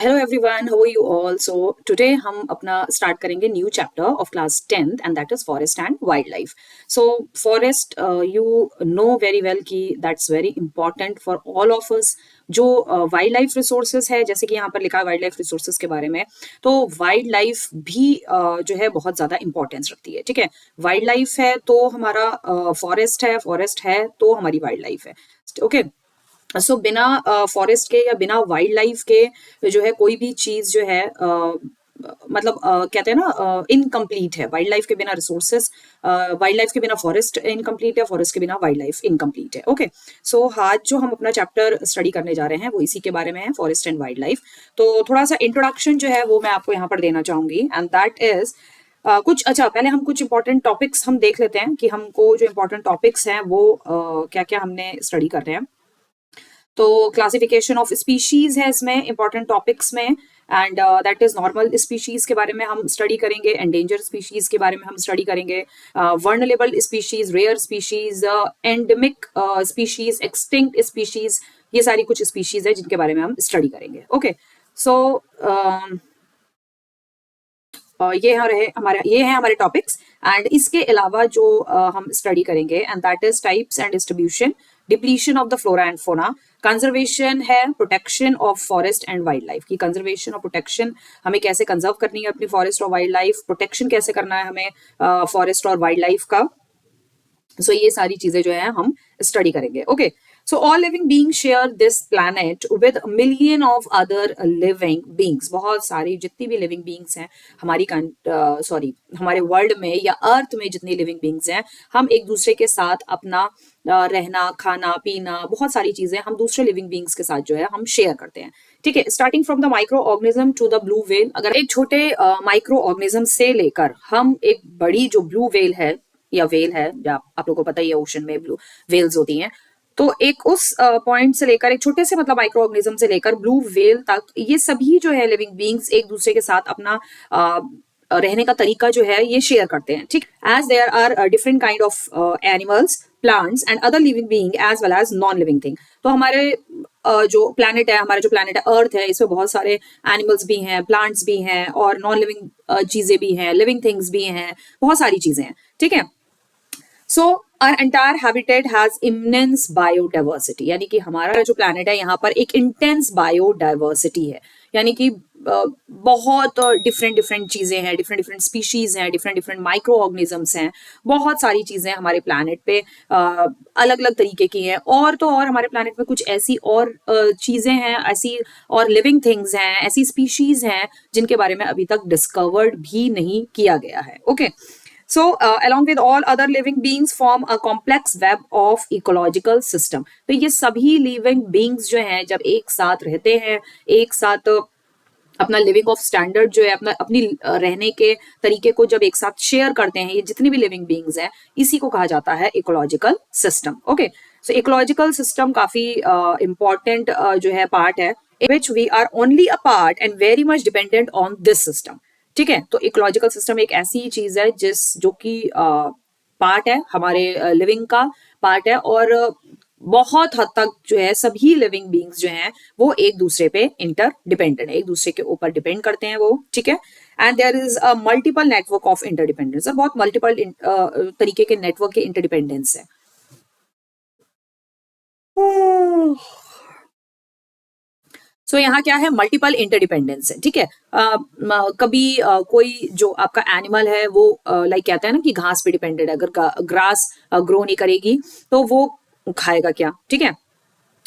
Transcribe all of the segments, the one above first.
Hello everyone, how are you all? So today हम अपना start करेंगे new chapter of class 10th and that is forest and wildlife. So forest you know very well कि that's very important for all of us. जो wildlife resources है जैसे कि यहाँ पर लिखा है wildlife resources के बारे में, तो wildlife भी जो है बहुत ज़्यादा importance रखती है, ठीक है। wildlife है तो हमारा forest है तो हमारी wildlife है, ओके। सो बिना फॉरेस्ट के या बिना वाइल्ड लाइफ के जो है कोई भी चीज जो है मतलब कहते हैं ना इनकम्प्लीट है। वाइल्ड लाइफ के बिना रिसोर्सेस, वाइल्ड लाइफ के बिना फॉरेस्ट इनकम्प्लीट है, फॉरेस्ट के बिना वाइल्ड लाइफ इनकम्प्लीट है, ओके। सो आज जो हम अपना चैप्टर स्टडी करने जा रहे हैं वो इसी के बारे में है, फॉरेस्ट एंड वाइल्ड लाइफ। तो थोड़ा सा इंट्रोडक्शन जो है वो मैं आपको यहाँ पर देना चाहूंगी एंड दैट इज कुछ अच्छा पहले हम कुछ इंपॉर्टेंट टॉपिक्स हम देख लेते हैं कि हमको जो इंपॉर्टेंट टॉपिक्स हैं वो क्या क्या हमने स्टडी कर रहे हैं। तो क्लासिफिकेशन ऑफ स्पीशीज है इसमें इंपॉर्टेंट टॉपिक्स में and that is normal species के बारे में हम स्टडी करेंगे, एंडेंजर स्पीशीज के बारे में हम स्टडी करेंगे, vulnerable species, rare species, endemic species, extinct species, ये सारी कुछ स्पीशीज है जिनके बारे में हम स्टडी करेंगे, ओके। सो ये हैं हमारे टॉपिक्स एंड इसके अलावा जो हम स्टडी करेंगे and that is types and distribution, depletion of the flora and fauna, conservation है, protection of forest and wildlife की कंजर्वेशन और प्रोटेक्शन, हमें कैसे कंजर्व करनी है अपनी फॉरेस्ट और वाइल्ड लाइफ, प्रोटेक्शन कैसे करना है हमें फॉरेस्ट और वाइल्ड लाइफ का। सो ये सारी चीजें जो है हम स्टडी करेंगे, okay. So all living beings share this planet with a million of other living beings. बहुत सारी जितनी भी living beings हैं हमारी हमारे वर्ल्ड में या अर्थ में जितनी living beings हैं, हम एक दूसरे के साथ अपना रहना, खाना, पीना, बहुत सारी चीजें हम दूसरे लिविंग बींग्स के साथ जो है हम शेयर करते हैं, ठीक है। Starting from the microorganism to the blue whale, अगर एक छोटे माइक्रो ऑर्गेनिज्म से लेकर हम एक बड़ी जो ब्लू व्हेल है या वेल है, आप लोगों को पता ही है ओशन में ब्लू वेल्स होती हैं, तो एक उस पॉइंट से लेकर एक छोटे से मतलब माइक्रो ऑर्गेनिज्म से लेकर ब्लू वेल तक ये सभी जो है लिविंग बींग्स एक दूसरे के साथ अपना रहने का तरीका जो है ये शेयर करते हैं, ठीक। As there are different kind of animals, plants and other living being as well as non living thing. तो हमारे जो प्लैनेट है, हमारा जो प्लैनेट है अर्थ है, इसमें बहुत सारे एनिमल्स भी हैं, प्लांट्स भी हैं और नॉन लिविंग चीजें भी हैं, लिविंग थिंग्स भी हैं, बहुत सारी चीजें हैं, ठीक है। सो our entire habitat has immense biodiversity, यानी कि हमारा जो प्लैनेट है यहाँ पर एक इंटेंस बायोडाइवर्सिटी है, यानी कि बहुत डिफरेंट डिफरेंट चीजें हैं, डिफरेंट डिफरेंट स्पीशीज हैं, डिफरेंट डिफरेंट माइक्रो ऑर्गेनिजम्स हैं, बहुत सारी चीजें हमारे प्लैनेट पे अलग अलग तरीके की हैं। और तो और हमारे प्लैनेट में कुछ ऐसी और चीजें हैं, ऐसी और लिविंग थिंग्स हैं, ऐसी स्पीशीज हैं जिनके बारे में अभी तक डिस्कवर्ड भी नहीं किया गया है, okay. So, along with all other living beings form a complex web of ecological system. तो ये सभी living beings जो हैं जब एक साथ रहते हैं, एक साथ अपना लिविंग ऑफ स्टैंडर्ड जो है, अपनी रहने के तरीके को जब एक साथ शेयर करते हैं, ये जितनी भी लिविंग बींग्स हैं, इसी को कहा जाता है ecological system, okay. So ecological system काफी इंपॉर्टेंट जो है पार्ट है, which we are only a part and very much dependent on this system, ठीक है। तो इकोलॉजिकल सिस्टम एक ऐसी चीज है जो कि पार्ट है, हमारे लिविंग का पार्ट है और बहुत हद तक जो है सभी लिविंग बींग्स जो हैं वो एक दूसरे पे इंटर डिपेंडेंट है, एक दूसरे के ऊपर डिपेंड करते हैं वो, ठीक है। And there is a multiple network of interdependence, बहुत मल्टीपल तरीके के नेटवर्क के इंटरडिपेंडेंस है। सो यहाँ क्या है, मल्टीपल इंटरडिपेंडेंस है, ठीक है। कभी कोई जो आपका एनिमल है वो लाइक कहते हैं ना कि घास पे डिपेंडेड है, अगर ग्रास ग्रो नहीं करेगी तो वो खाएगा क्या, ठीक है।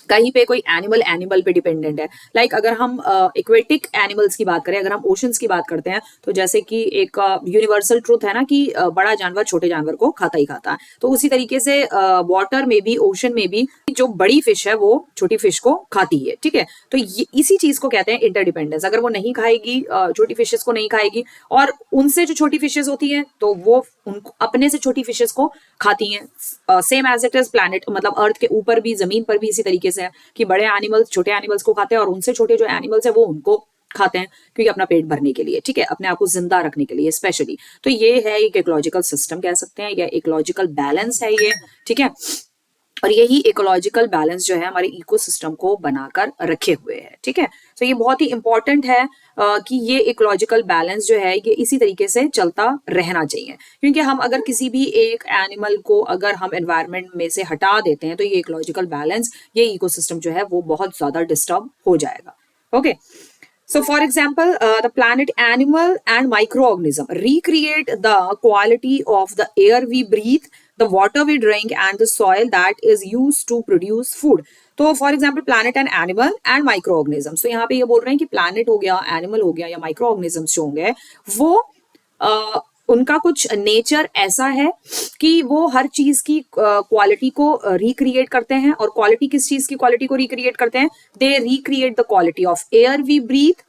कहीं पे कोई एनिमल पे डिपेंडेंट है, लाइक अगर हम एक्वेटिक एनिमल्स की बात करें, अगर हम ओशंस की बात करते हैं, तो जैसे कि एक यूनिवर्सल ट्रूथ है ना कि बड़ा जानवर छोटे जानवर को खाता ही खाता है, तो उसी तरीके से वाटर में भी, ओशन में भी जो बड़ी फिश है वो छोटी फिश को खाती है, ठीक है। तो इसी चीज को कहते हैं इंटरडिपेंडेंस। अगर वो नहीं खाएगी, छोटी फिशेस को नहीं खाएगी और उनसे जो छोटी फिशेस होती हैं तो वो उनको अपने से छोटी फिशेस को खाती हैं। Same as it is planet, मतलब अर्थ के ऊपर भी, जमीन पर भी इसी तरीके से है कि बड़े एनिमल्स छोटे एनिमल्स को खाते हैं और उनसे छोटे जो एनिमल्स है वो उनको खाते हैं, क्योंकि अपना पेट भरने के लिए, ठीक है, अपने आप को जिंदा रखने के लिए स्पेशली। तो ये है एक इकोलॉजिकल सिस्टम कह सकते हैं या इकोलॉजिकल बैलेंस है ये, ठीक है। और यही इकोलॉजिकल बैलेंस जो है हमारे इकोसिस्टम को बनाकर रखे हुए है, ठीक है। तो ये बहुत ही इंपॉर्टेंट है कि ये इकोलॉजिकल बैलेंस जो है ये इसी तरीके से चलता रहना चाहिए, क्योंकि हम अगर किसी भी एक एनिमल को अगर हम एनवायरनमेंट में से हटा देते हैं तो ये इकोलॉजिकल बैलेंस, ये इकोसिस्टम जो है वो बहुत ज्यादा डिस्टर्ब हो जाएगा। Okay, so for example, the planet animal and microorganism recreate the quality of the air we breathe, the water we drink and the soil that is used to produce food. तो for example planet and animal and micro organisms, तो यहाँ पे ये बोल रहे हैं कि planet हो गया, एनिमल हो गया या माइक्रो ऑर्गेनिजम्स जो होंगे वो उनका कुछ नेचर ऐसा है कि वो हर चीज की क्वालिटी को रिक्रिएट करते हैं। और क्वालिटी किस चीज की क्वालिटी को रिक्रिएट करते हैं? They recreate the quality of air we breathe,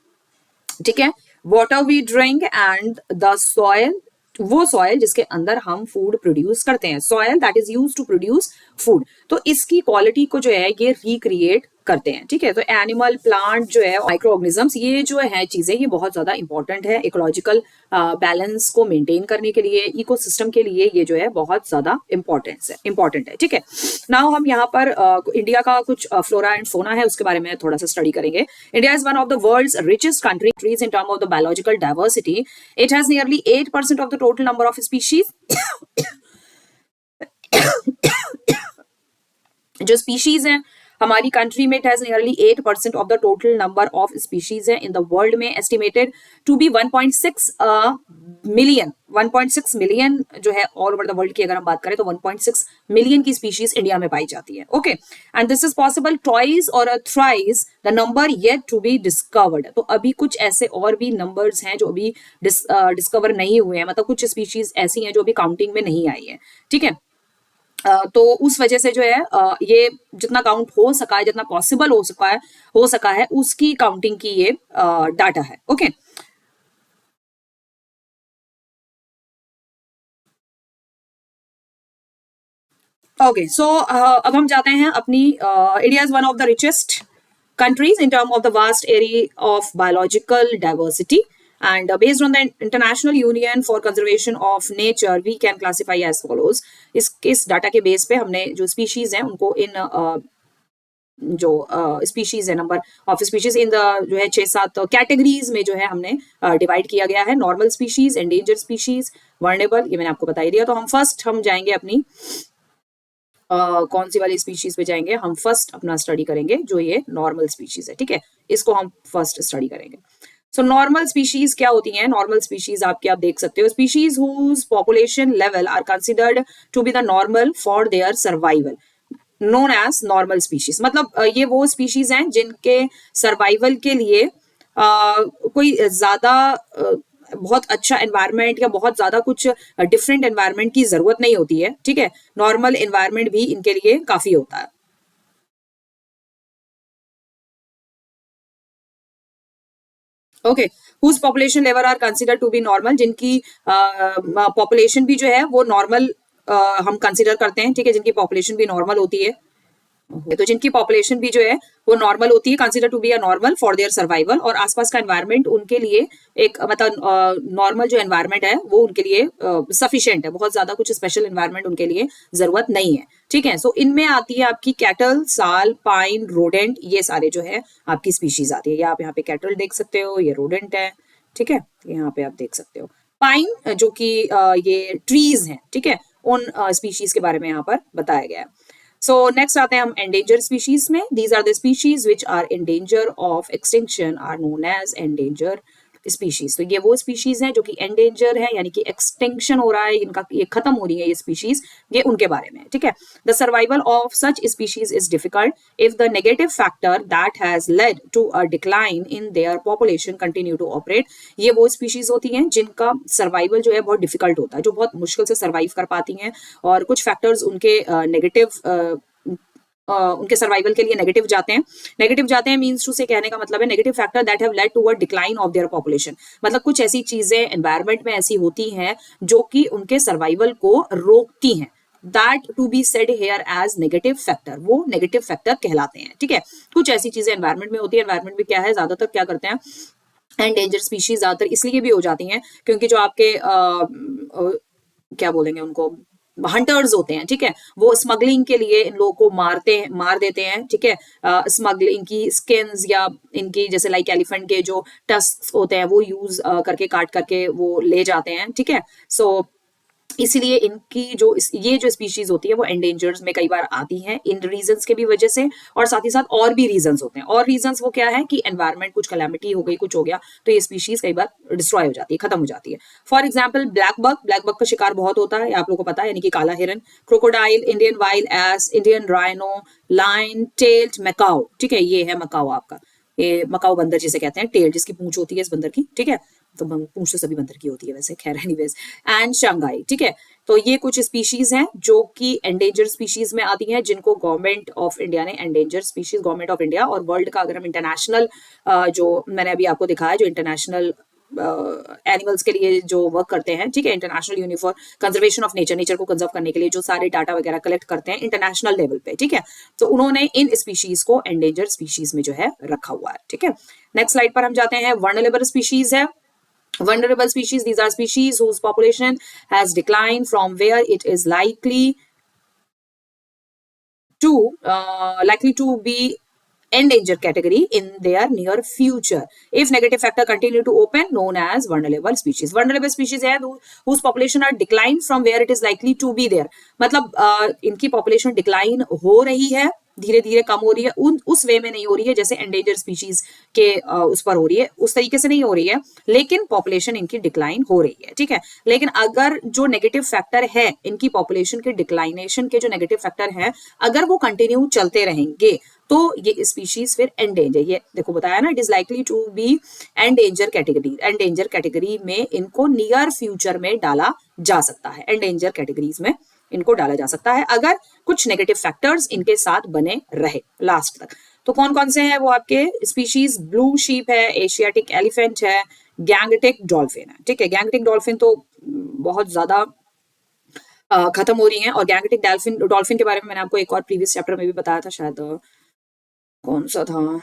ठीक है, water we drink and the soil, वो सॉयल जिसके अंदर हम फूड प्रोड्यूस करते हैं, soil that is used to produce food. तो इसकी क्वालिटी को जो है ये रिक्रिएट करते हैं, ठीक है। तो एनिमल, प्लांट जो है, माइक्रो ऑर्गेनिजम्स, ये जो है चीजें ये बहुत ज्यादा इंपॉर्टेंट है इकोलॉजिकल बैलेंस को मेंटेन करने के लिए, इकोसिस्टम के लिए ये जो है बहुत ज्यादा इंपॉर्टेंट है, ठीक है। नाउ हम यहाँ पर इंडिया का कुछ फ्लोरा एंड फोना है उसके बारे में थोड़ा सा स्टडी करेंगे। India is one of the world's richest countries in term of the biological diversity. It has nearly 8% of the total number of species. जो स्पीशीज हैं हमारी कंट्री में, it has nearly 8% of the total number of species है in the world में, estimated to be 1.6 million. 1.6 million जो है all over the world की अगर हम बात करें तो 1.6 मिलियन की स्पीशीज इंडिया में पाई जाती है। Okay, and this is possible twice और thrice the number yet to be discovered. तो अभी कुछ ऐसे और भी नंबर्स हैं जो अभी डिस्कवर नहीं हुए हैं, मतलब कुछ स्पीशीज ऐसी हैं जो अभी काउंटिंग में नहीं आई है, ठीक है। तो उस वजह से जो है ये जितना काउंट हो सका है, जितना पॉसिबल हो सका है उसकी काउंटिंग की ये डाटा है। ओके, ओके, सो अब हम जाते हैं अपनी India is one of the richest countries in terms of the vast area of biological diversity, and based on the International Union for Conservation of Nature we can classify as follows। इस data के base पे हमने जो species हैं उनको इन जो species है, number of species in the जो है 6-7 कैटेगरीज में जो है हमने डिवाइड किया गया है। Normal species, endangered species, vulnerable, ये मैंने आपको बता ही दिया। तो हम जाएंगे अपनी कौन सी वाली स्पीशीज पे जाएंगे? हम फर्स्ट अपना स्टडी करेंगे जो ये नॉर्मल स्पीशीज है, ठीक है, इसको हम फर्स्ट स्टडी करेंगे। सो नॉर्मल स्पीशीज क्या होती हैं? नॉर्मल स्पीशीज आप देख सकते हो, species whose population level are considered to be the normal for their survival, known as normal species. मतलब ये वो स्पीशीज हैं जिनके सर्वाइवल के लिए कोई ज्यादा बहुत अच्छा एनवायरनमेंट या बहुत ज्यादा कुछ डिफरेंट एनवायरनमेंट की जरूरत नहीं होती है, ठीक है। नॉर्मल एनवायरनमेंट भी इनके लिए काफी होता है। Okay, whose population level are consider to be normal, जिनकी पॉपुलेशन भी जो है वो नॉर्मल हम कंसिडर करते हैं, ठीक है, जिनकी पॉपुलेशन भी नॉर्मल होती है। तो जिनकी पॉपुलेशन भी जो है वो नॉर्मल होती है, consider to be a normal for their survival, और आसपास का एनवायरनमेंट उनके लिए एक मतलब नॉर्मल जो एनवायरनमेंट है वो उनके लिए सफिशिएंट है, बहुत ज्यादा कुछ स्पेशल एनवायरनमेंट उनके लिए जरूरत नहीं है, ठीक है। सो इनमें आती है आपकी कैटल, साल, पाइन, रोडेंट, ये सारे जो है आपकी स्पीशीज आती है। या आप यहाँ पे कैटल देख सकते हो, ये रोडेंट है, ठीक है, यहाँ पे आप देख सकते हो पाइन जो कि ये ट्रीज हैं, ठीक है, उन स्पीशीज के बारे में यहाँ पर बताया गया है। सो नेक्स्ट आते हैं हम एंडेंजर स्पीशीज में। These are the species which are in danger of extinction are known as endanger species. तो ये वो स्पीशीज हैं जो कि एंडेंजर है, यानी कि एक्सटिंक्शन हो रहा है, इनका ये खत्म हो रही है ये स्पीशीज, ये उनके बारे में, ठीक है। The survival of such species is difficult if the negative factor that has led to a decline in their population continue to operate. ये वो स्पीशीज होती हैं जिनका सर्वाइवल जो है बहुत डिफिकल्ट होता है, जो बहुत मुश्किल से सर्वाइव कर पाती हैं, और कुछ फैक्टर्स उनके नेगेटिव उनके सर्वाइवल के लिए नेगेटिव जाते हैं मींस टू से कहने का मतलब है negative factor that have led to a decline of their population. मतलब कुछ ऐसी चीजें एनवायरनमेंट में ऐसी होती हैं जो कि उनके सर्वाइवल को रोकती हैं, that to be said here as negative factor, वो नेगेटिव फैक्टर कहलाते हैं, ठीक है। कुछ ऐसी चीजें एनवायरनमेंट में होती है, एनवायरनमेंट में क्या है, ज्यादातर क्या करते हैं, एंडेंजर स्पीशीज ज्यादातर इसलिए भी हो जाती हैं क्योंकि जो आपके क्या बोलेंगे उनको, हंटर्स होते हैं, ठीक है, वो स्मगलिंग के लिए इन लोगों को मार देते हैं, ठीक है, स्मगलिंग, इनकी स्किन्स या इनकी जैसे लाइक एलिफेंट के जो टस्क होते हैं वो यूज करके काट करके वो ले जाते हैं, ठीक है। सो इसीलिए इनकी ये जो स्पीशीज होती है वो एंडेंजर्ड में कई बार आती हैं इन रीजंस के भी वजह से, और साथ ही साथ और भी रीजंस होते हैं। और रीजंस वो क्या है कि एनवायरमेंट कुछ कैलामिटी हो गई, कुछ हो गया, तो ये स्पीशीज कई बार डिस्ट्रॉय हो जाती है, खत्म हो जाती है। फॉर एग्जाम्पल ब्लैक बक का शिकार बहुत होता है, आप लोगों को पता है, यानी कि काला हिरन, crocodile, Indian wild ass, Indian rhino, line tailed Macau, ठीक है, ये है मकाओ आपका, ये मकाओ बंदर जिसे कहते हैं, टेल जिसकी पूंछ होती है इस बंदर की, ठीक है, तो पूंछ तो सभी बंदर की होती है वैसे, खैर एनीवेज, एंड शंघाई, ठीक है। तो ये कुछ स्पीशीज हैं जो कि एंडेंजर स्पीशीज में आती हैं, जिनको गवर्नमेंट ऑफ इंडिया ने endanger species, government of India और वर्ल्ड का अगर हम इंटरनेशनल जो मैंने अभी आपको दिखाया, जो इंटरनेशनल एनिमल्स के लिए जो वर्क करते हैं, ठीक है, international union for conservation of nature को कंजर्व करने के लिए जो सारे डाटा वगैरह कलेक्ट करते हैं इंटरनेशनल लेवल पे, ठीक है, तो उन्होंने इन स्पीशीज को एंडेंजर स्पीशीज में जो है रखा हुआ है, ठीक है। नेक्स्ट स्लाइड पर हम जाते हैं, वल्नरेबल स्पीशीज है। Vulnerable species, these are species whose population has declined from where it is likely to be endangered category in their near future if negative factor continue to open, known as vulnerable species. Vulnerable species है whose population are declined from where it is likely to be there, मतलब इनकी population decline हो रही है, धीरे धीरे कम हो रही है, उस वे में नहीं हो रही है जैसे एंडेंजर स्पीशीज के उस पर हो रही है, उस तरीके से नहीं हो रही है, लेकिन पॉपुलेशन इनकी डिक्लाइन हो रही है, ठीक है। लेकिन अगर जो नेगेटिव फैक्टर है इनकी पॉपुलेशन के डिक्लाइनेशन के जो नेगेटिव फैक्टर है, अगर वो कंटिन्यू चलते रहेंगे तो ये स्पीशीज फिर एंडेंजर, ये देखो बताया ना, it is likely to be endanger category, endanger category में इनको नियर फ्यूचर में डाला जा सकता है, एंडेंजर कैटेगरीज में इनको डाला जा सकता है अगर कुछ नेगेटिव फैक्टर्स इनके साथ बने रहे लास्ट तक। तो कौन कौन से हैं वो आपके स्पीशीज, ब्लू शीप है, एशियाटिक एलिफेंट है, गैंगटिक डॉल्फिन है, ठीक है। गैंगटिक डॉल्फिन तो बहुत ज्यादा खत्म हो रही हैं, और गैंगटिक डॉल्फिन के बारे में मैंने आपको एक और प्रीवियस चैप्टर में भी बताया था, शायद कौन सा था,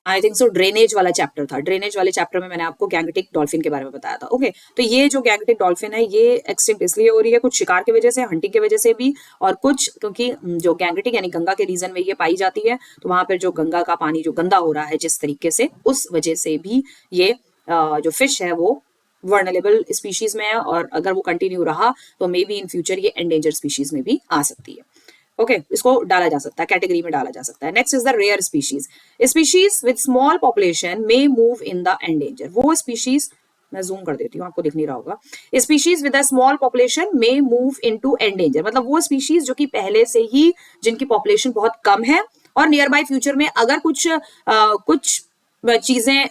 आई थिंक सो ड्रेनेज वाला चैप्टर था, ड्रेनेज वाले चैप्टर में मैंने आपको गैंगटिक डॉल्फिन के बारे में बताया था, ओके। तो ये जो गैंगटिक डॉल्फिन है ये एक्सटिंक्ट इसलिए हो रही है, कुछ शिकार की वजह से, हंटिंग की वजह से भी, और कुछ क्योंकि जो गैंगटिक यानी गंगा के रीजन में ये पाई जाती है, तो वहां पर जो गंगा का पानी जो गंदा हो रहा है जिस तरीके से, उस वजह से भी ये जो फिश है वो वर्नरेबल स्पीशीज में है, और अगर वो कंटिन्यू रहा तो मे बी इन फ्यूचर ये एंडेंजर स्पीशीज में भी आ सकती है, ओके इसको डाला जा सकता है, कैटेगरी में डाला जा सकता है। Next is the rare species, species with small population may move in the endanger, वो स्पीशीज, मैं जूम कर देती हूँ आपको दिख नहीं रहा होगा, species with a small population may move into endanger, मतलब वो स्पीशीज जो कि पहले से ही जिनकी पॉपुलेशन बहुत कम है और नियर बाय फ्यूचर में अगर कुछ चीजें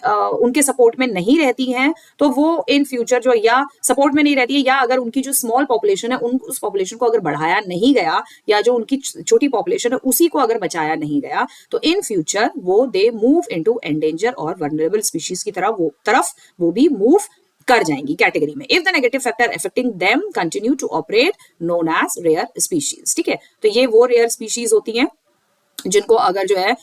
उनके सपोर्ट में नहीं रहती हैं तो वो इन फ्यूचर जो या सपोर्ट में नहीं रहती है, या अगर उनकी जो स्मॉल पॉपुलेशन है उस पॉपुलेशन को अगर बढ़ाया नहीं गया, या जो उनकी छोटी पॉपुलेशन है उसी को अगर बचाया नहीं गया, तो इन फ्यूचर वो दे मूव इनटू एंडेंजर और वल्नरेबल स्पीशीज की तरफ वो भी मूव कर जाएंगी कैटेगरी में, if the negative factor affecting them continue to operate, known as rare species, ठीक है। तो ये वो रेयर स्पीशीज होती हैं जिनको अगर जो है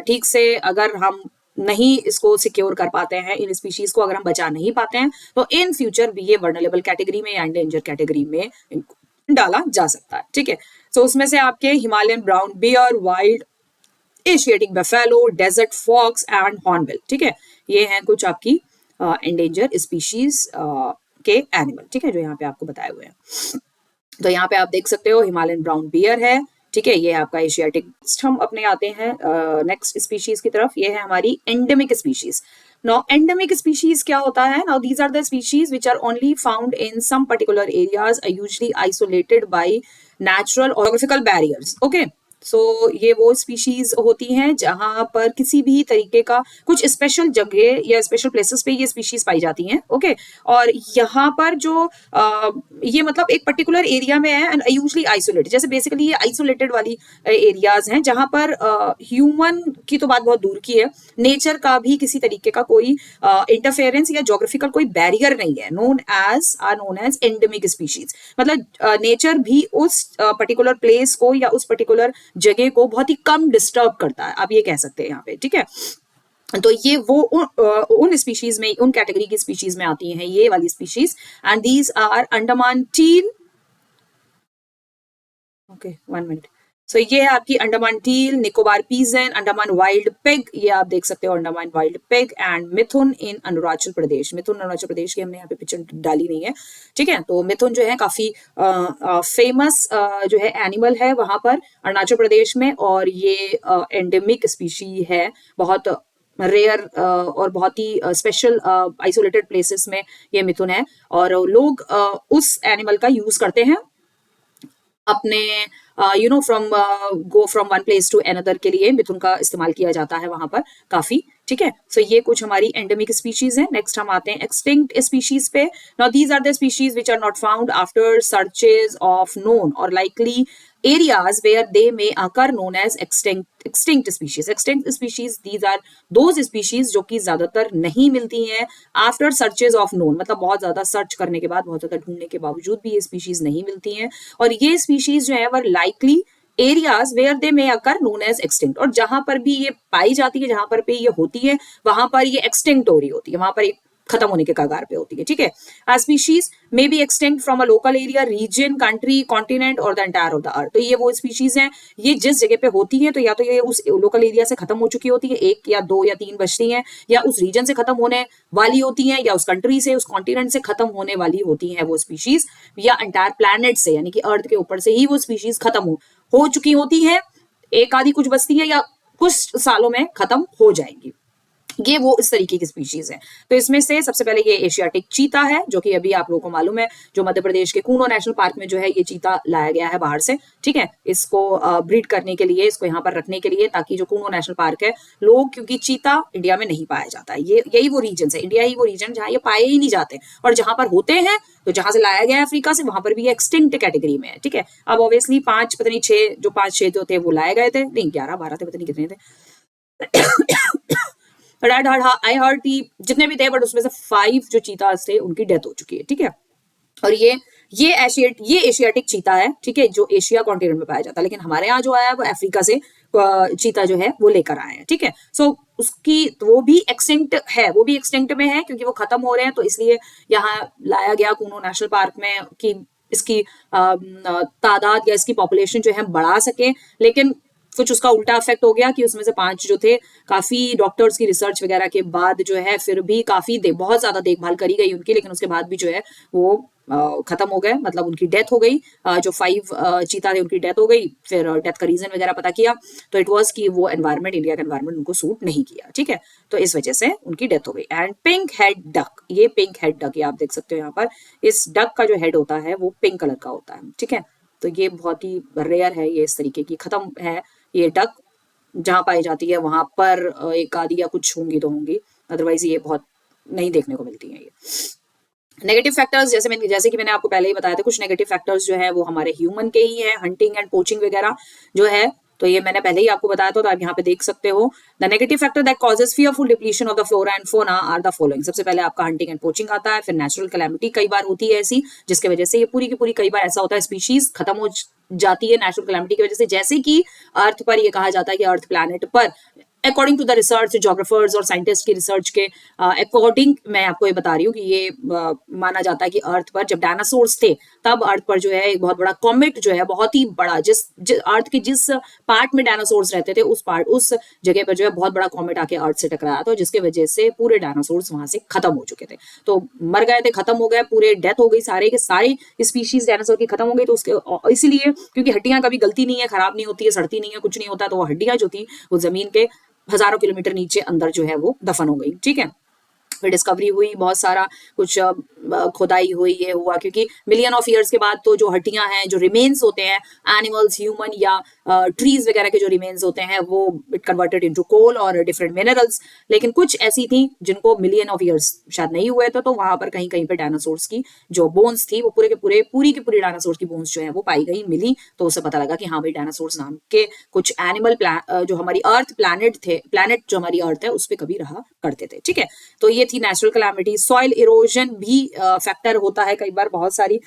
ठीक से अगर हम नहीं इसको सिक्योर कर पाते हैं, इन स्पीशीज को अगर हम बचा नहीं पाते हैं, तो इन फ्यूचर भी ये वर्नरेबल कैटेगरी में या एंडेंजर कैटेगरी में इनको डाला जा सकता है, ठीक है। सो उसमें से आपके Himalayan brown bear, wild Asiatic buffalo, desert fox and hornbill, ठीक है, ये हैं कुछ आपकी एंडेंजर स्पीशीज के एनिमल, ठीक है, जो यहाँ पे आपको बताए हुए हैं। तो यहाँ पे आप देख सकते हो हिमालयन ब्राउन बियर है, ठीक है, ये आपका एशियाटिक। हम अपने आते हैं नेक्स्ट स्पीशीज की तरफ, ये है हमारी endemic species. Now endemic species क्या होता है? Now these are the species which are only found in some particular areas, usually isolated by natural और जोग्राफिकल बैरियर्स, ओके। सो ये वो स्पीशीज होती हैं जहां पर किसी भी तरीके का कुछ स्पेशल जगह या स्पेशल प्लेसेस पे ये स्पीशीज पाई जाती हैं, ओके। और यहाँ पर जो ये मतलब एक पर्टिकुलर एरिया में है एंड यूजुअली आइसोलेटेड, जैसे बेसिकली ये आइसोलेटेड वाली एरियाज हैं जहां पर ह्यूमन की तो बात बहुत दूर की है, नेचर का भी किसी तरीके का कोई इंटरफेरेंस या जोग्राफिकल कोई बैरियर नहीं है, नोन एज एंडेमिक स्पीशीज, मतलब नेचर भी उस पर्टिकुलर प्लेस को या उस पर्टिकुलर जगह को बहुत ही कम डिस्टर्ब करता है, आप ये कह सकते हैं यहाँ पे, ठीक है। तो ये वो उन स्पीशीज में, उन कैटेगरी की स्पीशीज में आती हैं ये वाली species, and these are Andaman चील, ओके 1 मिनट। सो ये है आपकी Andaman teal, Nicobar pigeon, Andaman wild pig, ये आप देख सकते हो Andaman wild pig, and mithun in Arunachal Pradesh. Mithun Arunachal Pradesh की हमने यहाँ पे पिक्चर डाली नहीं है, ठीक है। तो मिथुन जो है काफी फेमस जो है एनिमल है वहां पर अरुणाचल प्रदेश में, और ये एंडेमिक स्पीशी है, बहुत रेयर और बहुत ही स्पेशल आइसोलेटेड प्लेसेस में ये मिथुन है। और लोग उस एनिमल का यूज करते हैं अपने you know from go from one place to another के लिए मिथुन का इस्तेमाल किया जाता है वहां पर काफी, ठीक है। सो ये कुछ हमारी एंडेमिक स्पीशीज है। नेक्स्ट हम आते हैं एक्सटिंक्ट स्पीशीज पे। Now these are the species which are not found after searches of known or likely areas where they may occur known as extinct species. Extinct species, these are those species जो कि ज्यादातर नहीं मिलती हैं after searches of known, मतलब बहुत ज्यादा search करने के बाद, बहुत ज्यादा ढूंढने के बावजूद भी ये स्पीशीज नहीं मिलती हैं। और ये स्पीशीज जो है वो likely areas where they may occur known as extinct, और जहां पर भी ये पाई जाती है, जहां पर भी ये होती है, वहां पर ये एक्सटिंक्ट हो रही होती है, वहां पर खत्म होने के कगार पे होती है, ठीक है। Species may be extend from a local area, region, country, continent और the entire of the earth. तो ये वो स्पीशीज हैं, ये जिस जगह पे होती हैं तो या तो ये उस लोकल एरिया से खत्म हो चुकी होती है, 1 या 2 या 3 बचती हैं, या उस रीजन से खत्म होने वाली होती हैं, या उस कंट्री से, उस कॉन्टिनेंट से खत्म होने वाली होती हैं वो स्पीशीज, या एंटायर प्लैनेट से, यानी कि अर्थ के ऊपर से ही वो स्पीशीज खत्म हो चुकी होती है, एक आधी कुछ बचती है या कुछ सालों में खत्म हो जाएंगी। ये वो इस तरीके की स्पीशीज है। तो इसमें से सबसे पहले ये एशियाटिक चीता है, जो कि अभी आप लोगों को मालूम है, जो मध्य प्रदेश के कूनो नेशनल पार्क में जो है ये चीता लाया गया है बाहर से, ठीक है, इसको ब्रीड करने के लिए, इसको यहाँ पर रखने के लिए, ताकि जो कूनो नेशनल पार्क है, लोग, क्योंकि चीता इंडिया में नहीं पाया जाता है, ये यही वो रीजन है, इंडिया ही वो रीजन जहाँ ये पाए ही नहीं जाते, और जहां पर होते हैं, तो जहां से लाया गया है अफ्रीका से, वहां पर भी एक्सटिंक्ट कैटेगरी में है, ठीक है। अब ऑब्वियसली 5 पता नहीं 6 जो 5-6 जो थे वो लाए गए थे, नहीं 11-12 थे, पता नहीं कितने थे। आई हर्ड की जितने भी थे, बट उसमें से 5 जो चीतास थे उनकी डेथ हो चुकी है, ठीक है। और ये एशियाटिक चीता है, ठीक है, जो एशिया कॉन्टिनेंट में पाया जाता है, लेकिन हमारे यहाँ जो आया है वो अफ्रीका से चीता जो है वो लेकर आए हैं, ठीक है। सो उसकी वो भी एक्सटिंक्ट है, वो भी एक्सटिंक्ट में है, क्योंकि वो खत्म हो रहे हैं, तो इसलिए यहाँ लाया गया कूनो नेशनल पार्क में कि इसकी तादाद या इसकी पॉपुलेशन जो है बढ़ा सके। लेकिन कुछ उसका उल्टा इफेक्ट हो गया कि उसमें से 5 जो थे, काफी डॉक्टर्स की रिसर्च वगैरह के बाद जो है फिर भी काफी बहुत ज्यादा देखभाल करी गई उनकी, लेकिन उसके बाद भी जो है वो खत्म हो गए, मतलब उनकी डेथ हो गई। जो 5 चीता थे उनकी डेथ हो गई। फिर डेथ का रीजन वगैरह पता किया तो इट वाज कि वो एनवायरमेंट, इंडिया का एनवायरमेंट उनको सूट नहीं किया, ठीक है, तो इस वजह से उनकी डेथ हो गई। एंड पिंक हेड डक, ये पिंक हेड डक, ये आप देख सकते हो यहाँ पर, इस डक का जो हेड होता है वो पिंक कलर का होता है, ठीक है। तो ये बहुत ही रेयर है, ये इस तरीके की खत्म है ये डक, जहां पाई जाती है वहां पर एक आधी या कुछ होंगी तो होंगी, अदरवाइज ये बहुत नहीं देखने को मिलती हैं। ये नेगेटिव फैक्टर्स, जैसे कि मैंने आपको पहले ही बताया था, कुछ नेगेटिव फैक्टर्स जो है वो हमारे ह्यूमन के ही हैं, हंटिंग एंड पोचिंग वगैरह जो है, तो ये मैंने पहले ही आपको बताया था, तो आप यहाँ पे देख सकते हो। The negative factor that causes fearful depletion of the flora and fauna are the following. सबसे पहले आपका हंटिंग एंड पोचिंग आता है, फिर नेचुरल कैलेमिटी कई बार होती है ऐसी, जिसकी वजह से ये पूरी की पूरी, कई बार ऐसा होता है स्पीशीज खत्म हो जाती है नेचुरल कैलेमिटी की वजह से, जैसे कि अर्थ पर ये कहा जाता है कि अर्थ प्लैनेट पर according to the research, geographers और साइंटिस्ट की रिसर्च के अकॉर्डिंग मैं आपको ये बता रही हूँ कि ये माना जाता है कि अर्थ पर जब डायनासोर्स थे तब अर्थ पर जो है एक बहुत बड़ा कॉमेट जो है, बहुत ही बड़ा, जिस अर्थ के जिस पार्ट में डायनासोर्स रहते थे उस जगह पर जो है बहुत बड़ा कॉमेट आके अर्थ से टकराया था, जिसकी वजह से पूरे डायनासोर्स वहां से खत्म हो चुके थे, तो मर गए थे, खत्म हो गए, पूरे डेथ हो गई, सारे के सारे स्पीशीज डायनासोर की खत्म हो गई। तो उसके इसीलिए, क्योंकि हड्डियां कभी गलती नहीं है, खराब नहीं होती है, सड़ती नहीं है, कुछ नहीं होता, तो वो हड्डियां जो थी वो जमीन के हजारों किलोमीटर नीचे अंदर जो है वो दफन हो गई, ठीक है। फिर डिस्कवरी हुई, बहुत सारा कुछ खुदाई हुई, ये हुआ, क्योंकि मिलियन ऑफ ईयर्स के बाद तो जो हड्डियां हैं, जो रिमेन्स होते हैं एनिमल्स, ह्यूमन या ट्रीज वगैरह के जो रिमेन्स होते हैं, वो इट कन्वर्टेड इनटू कोल और डिफरेंट मिनरल्स। लेकिन कुछ ऐसी थी जिनको मिलियन ऑफ ईयर्स शायद नहीं हुए थे, तो वहां पर कहीं कहीं पे डायनासोर्स की जो बोन्स थी वो पूरी की पूरी डायनासोर्स की बोन्स जो है वो पाई गई, मिली, तो उससे पता लगा कि हाँ भाई डायनासोर्स नाम के कुछ एनिमल जो हमारी अर्थ जो हमारी अर्थ है उस पर कभी रहा करते थे, ठीक है। तो ये थी नेचुरल कैलामिटी। सॉइल इरोजन भी फैक्टर होता है कई बार, बहुत सारी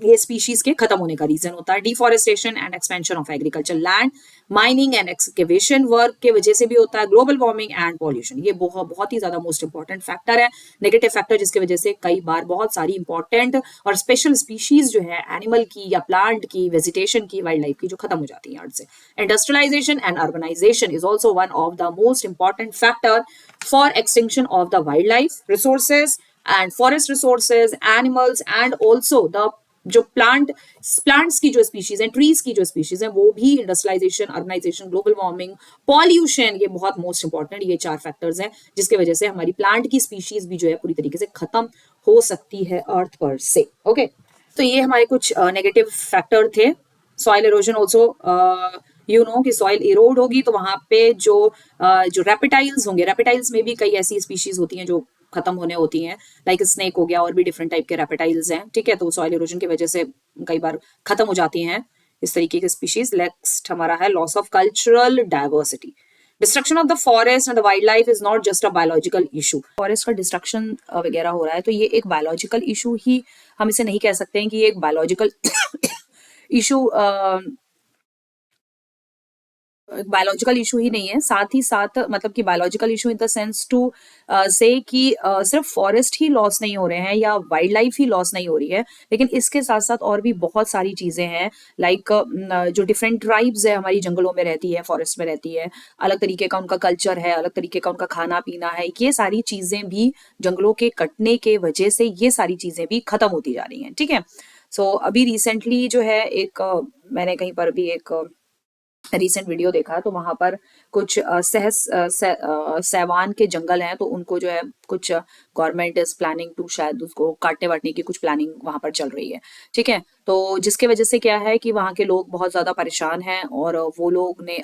ये स्पीशीज के खत्म होने का रीजन होता है। Deforestation and expansion of agriculture land, mining and excavation work के वजह से भी होता है, ग्लोबल वार्मिंग एंड पॉल्यूशन, ये बहुत ही ज्यादा मोस्ट इंपॉर्टेंट फैक्टर है, नेगेटिव फैक्टर, जिसकी वजह से कई बार बहुत सारी इंपॉर्टेंट और स्पेशल स्पीशीज जो है एनिमल की या प्लांट की, वेजिटेशन की, वाइल्ड लाइफ की, जो खत्म हो जाती है अर्थ से। Industrialisation and urbanisation is also one of the most important factor for extinction of the wild life resources and forest resources, animals and also the जो प्लांट्स की जो स्पीशीज हैं, ट्रीज की जो स्पीशीज हैं, वो भी industrialisation, urbanisation, global warming, pollution, ये बहुत मोस्ट इंपॉर्टेंट, ये 4 फैक्टर्स हैं जिसकी वजह से हमारी प्लांट की स्पीशीज भी जो है पूरी तरीके से खत्म हो सकती है अर्थ पर से। ओके, तो ये हमारे कुछ नेगेटिव फैक्टर थे। Soil erosion also, you know कि सॉइल इरोड होगी तो वहां पे जो रेप्टाइल्स होंगे, रेप्टाइल्स में भी कई ऐसी स्पीशीज होती हैं जो खत्म होने होती हैं, लाइक स्नेक हो गया, और भी डिफरेंट टाइप के रेप्टाइल्स हैं, ठीक है, तो सॉइल इरोजन की वजह से कई बार खत्म हो जाती हैं इस तरीके की स्पीशीज। नेक्स्ट हमारा है loss of cultural diversity. Destruction of the forest and the wild life is not just a biological issue. Forest का डिस्ट्रक्शन वगैरह हो रहा है तो ये एक बायोलॉजिकल इशू ही, हम इसे नहीं कह सकते हैं कि ये एक बायोलॉजिकल इशू, बायोलॉजिकल इशू ही नहीं है, साथ ही साथ मतलब कि biological issue in the sense to say कि सिर्फ फॉरेस्ट ही लॉस नहीं हो रहे हैं या वाइल्ड लाइफ ही लॉस नहीं हो रही है, लेकिन इसके साथ साथ और भी बहुत सारी चीजें हैं, लाइक जो डिफरेंट ट्राइब्स है हमारी जंगलों में रहती है, फॉरेस्ट में रहती है, अलग तरीके का उनका कल्चर है, अलग तरीके का उनका खाना पीना है, ये सारी चीजें भी जंगलों के कटने के वजह से ये सारी चीजें भी खत्म होती जा रही हैं, ठीक है। सो अभी रिसेंटली जो है एक मैंने कहीं पर भी एक रिसेंट वीडियो देखा तो वहां पर कुछ सैवान के जंगल हैं, तो उनको जो है कुछ गवर्नमेंट इज प्लानिंग टू शायद उसको काटने वाटने की कुछ प्लानिंग वहां पर चल रही है, ठीक है। तो जिसके वजह से क्या है कि वहाँ के लोग बहुत ज्यादा परेशान हैं और वो लोग ने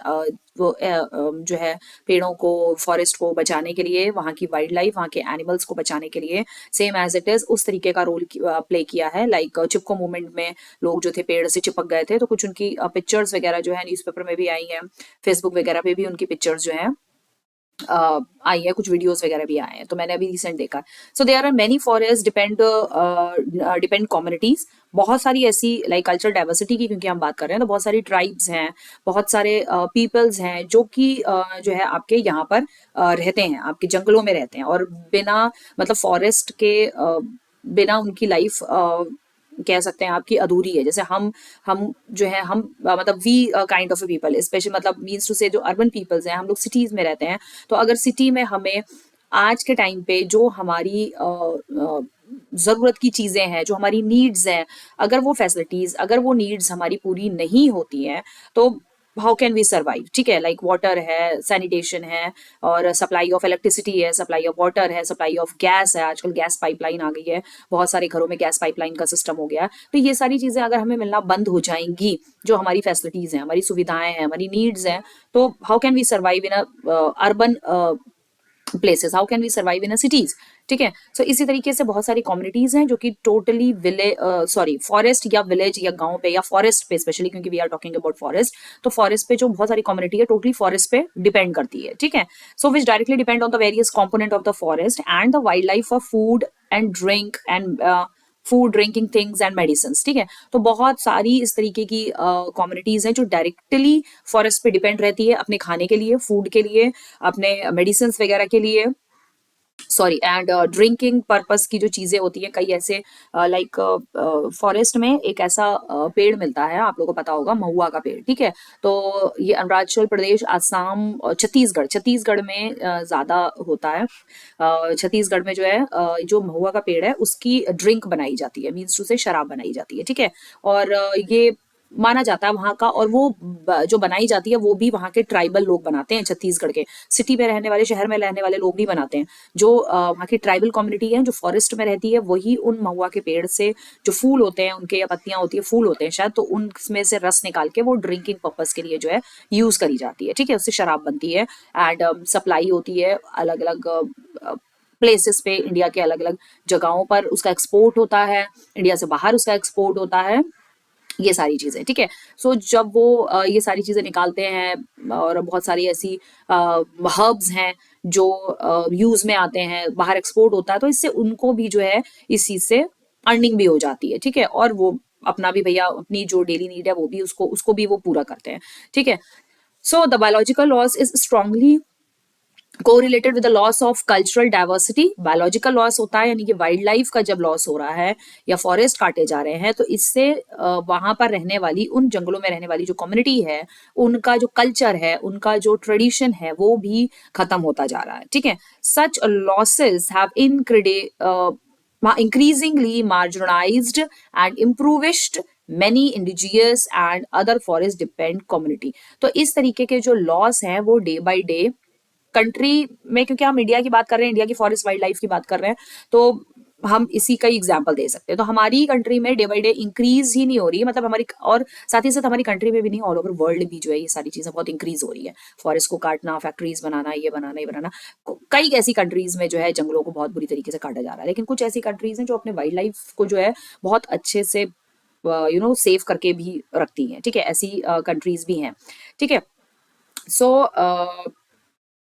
जो है पेड़ों को, फॉरेस्ट को बचाने के लिए, वहाँ की वाइल्ड लाइफ, वहाँ के एनिमल्स को बचाने के लिए सेम एज इट इज उस तरीके का रोल प्ले किया है। लाइक चिपको मूवमेंट में लोग जो थे पेड़ से चिपक गए थे, तो कुछ उनकी पिक्चर्स वगैरह जो है न्यूज़पेपर में भी आई हैं, फेसबुक वगैरह पे भी उनकी पिक्चर्स जो है आई है, कुछ वीडियोस वगैरह भी आए हैं, तो मैंने अभी रिसेंट देखा। So there are many forest depend communities, बहुत सारी ऐसी लाइक कल्चरल डाइवर्सिटी की क्योंकि हम बात कर रहे हैं, तो बहुत सारी ट्राइब्स हैं, बहुत सारे पीपल्स हैं जो कि जो है आपके यहाँ पर रहते हैं, आपके जंगलों में रहते हैं, और बिना मतलब फॉरेस्ट के बिना उनकी लाइफ कह सकते हैं आपकी अधूरी है। जैसे हम जो है हम मतलब we kind of people specially, मतलब मीन्स टू से जो अर्बन पीपल्स हैं, हम लोग सिटीज में रहते हैं, तो अगर सिटी में हमें आज के टाइम पे जो हमारी जरूरत की चीजें हैं, जो हमारी नीड्स हैं, अगर वो फैसिलिटीज, अगर वो नीड्स हमारी पूरी नहीं होती हैं तो हाउ कैन वी सर्वाइव, ठीक है। लाइक वाटर है, सैनिटेशन है, और सप्लाई ऑफ इलेक्ट्रिसिटी है, सप्लाई ऑफ वाटर है, सप्लाई ऑफ गैस है, आजकल गैस पाइपलाइन आ गई है, बहुत सारे घरों में गैस पाइपलाइन का सिस्टम हो गया है, तो ये सारी चीजें अगर हमें मिलना बंद हो जाएंगी, जो हमारी फैसिलिटीज हैं, हमारी सुविधाएं हैं, हमारी नीड्स हैं, तो how can we survive in urban places, how can we survive in cities, ठीक है। सो इसी तरीके से बहुत सारी कम्युनिटीज हैं जो कि टोटली फॉरेस्ट या विलेज या गांव पे या फॉरेस्ट पे, स्पेशली क्योंकि we are talking about forest, तो फॉरेस्ट पे जो बहुत सारी कम्युनिटी है टोटली फॉरेस्ट पे डिपेंड करती है, ठीक है। So which directly depend on the various component of the forest and the wild life for food and drink and food, drinking things and medicine, ठीक है। तो बहुत सारी इस तरीके की कम्युनिटीज हैं जो डायरेक्टली फॉरेस्ट पे डिपेंड रहती है अपने खाने के लिए, फूड के लिए, अपने मेडिसिन वगैरह के लिए, सॉरी एंड ड्रिंकिंग पर्पस की जो चीजें होती हैं, कई ऐसे लाइक फॉरेस्ट में एक ऐसा पेड़ मिलता है, आप लोगों को पता होगा, महुआ का पेड़, ठीक है। तो ये अरुणाचल प्रदेश, आसाम, छत्तीसगढ़ में ज्यादा होता है। छत्तीसगढ़ में जो है जो महुआ का पेड़ है उसकी ड्रिंक बनाई जाती है, मीन्स टू से शराब बनाई जाती है, ठीक है। और ये माना जाता है वहां का, और वो जो बनाई जाती है वो भी वहां के ट्राइबल लोग बनाते हैं, छत्तीसगढ़ के सिटी में रहने वाले, शहर में रहने वाले लोग नहीं बनाते हैं। जो वहाँ की ट्राइबल कम्युनिटी है जो फॉरेस्ट में रहती है, वही उन महुआ के पेड़ से जो फूल होते हैं उनके, या पत्तियां होती है, फूल होते हैं शायद, तो उनमें से रस निकाल के वो ड्रिंकिंग पर्पज के लिए जो है यूज करी जाती है, ठीक है। उससे शराब बनती है एंड सप्लाई होती है अलग अलग प्लेसेस पे, इंडिया के अलग अलग जगहों पर उसका एक्सपोर्ट होता है, इंडिया से बाहर उसका एक्सपोर्ट होता है, ये सारी चीजें, ठीक है। सो जब वो ये सारी चीजें निकालते हैं, और बहुत सारी ऐसी हर्ब्स हैं जो यूज में आते हैं, बाहर एक्सपोर्ट होता है, तो इससे उनको भी जो है इस चीज से अर्निंग भी हो जाती है, ठीक है, और वो अपना भी भैया अपनी जो डेली नीड है वो भी उसको भी वो पूरा करते हैं, ठीक है। So the biological loss is strongly correlated with the loss of cultural diversity. Biological loss होता है यानी कि वाइल्ड लाइफ का जब लॉस हो रहा है या फॉरेस्ट काटे जा रहे हैं, तो इससे वहां पर रहने वाली, उन जंगलों में रहने वाली जो कम्युनिटी है, उनका जो कल्चर है, उनका जो ट्रेडिशन है, वो भी खत्म होता जा रहा है, ठीक है। Such losses have increasingly marginalized and impoverished many indigenous and other forest dependent community। तो इस तरीके के जो लॉस हैं वो डे बाय डे कंट्री में, क्योंकि हम इंडिया की बात कर रहे हैं, इंडिया की फॉरेस्ट वाइल्ड लाइफ की बात कर रहे हैं, तो हम इसी का एग्जाम्पल दे सकते हैं। तो हमारी कंट्री में डे बाय डे इंक्रीज ही नहीं हो रही है, मतलब हमारी, और साथ ही साथ हमारी कंट्री में भी नहीं, ऑल ओवर वर्ल्ड भी जो है ये सारी चीजें बहुत इंक्रीज हो रही है। फॉरेस्ट को काटना, फैक्ट्रीज बनाना, ये बनाना, ये बनाना, कई ऐसी कंट्रीज में जो है जंगलों को बहुत बुरी तरीके से काटा जा रहा है। लेकिन कुछ ऐसी कंट्रीज हैं जो अपने वाइल्ड लाइफ को जो है बहुत अच्छे से सेव करके भी रखती हैं, ठीक है, ऐसी कंट्रीज भी हैं, ठीक है। सो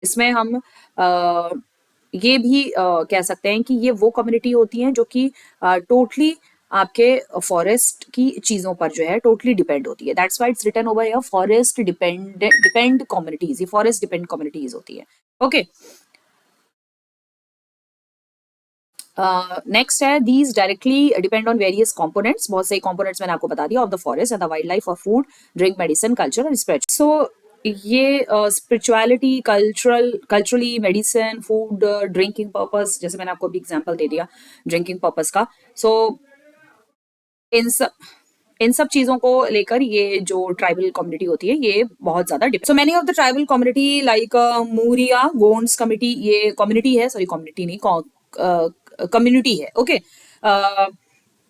इसमें हम ये भी कह सकते हैं कि ये वो कम्युनिटी होती हैं जो कि टोटली आपके फॉरेस्ट की चीजों पर जो है टोटली डिपेंड होती है। That's why it's written over here forest depend communities, ये फॉरेस्ट डिपेंड कम्युनिटीज होती है, ओके। नेक्स्ट है these directly depend on various components, बहुत सारे कंपोनेंट्स मैंने आपको बता दिया, of the forest and the wild life, of food, drink, medicine, culture and spiritual. So ये spirituality, culturally, medicine, food, drinking purpose, जैसे मैंने आपको अभी एग्जांपल दे दिया ड्रिंकिंग पर्पस का। सो इन सब चीजों को लेकर ये जो ट्राइबल कम्युनिटी होती है ये बहुत ज्यादा so many of the tribal community like Muria Gonds community, ये कम्युनिटी है, सॉरी कम्युनिटी नहीं, कम्युनिटी है, ओके।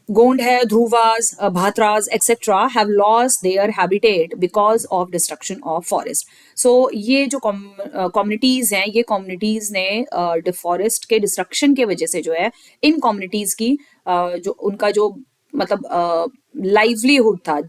गोंड है, Dhruvas, Bhatras etcetera have lost their habitat because of destruction of forest. So ये जो कम्युनिटीज हैं, ये कम्युनिटीज ने फॉरेस्ट के डिस्ट्रक्शन के वजह से जो है इन कम्युनिटीज की जो उनका जो मतलब लाइवलीहुड था,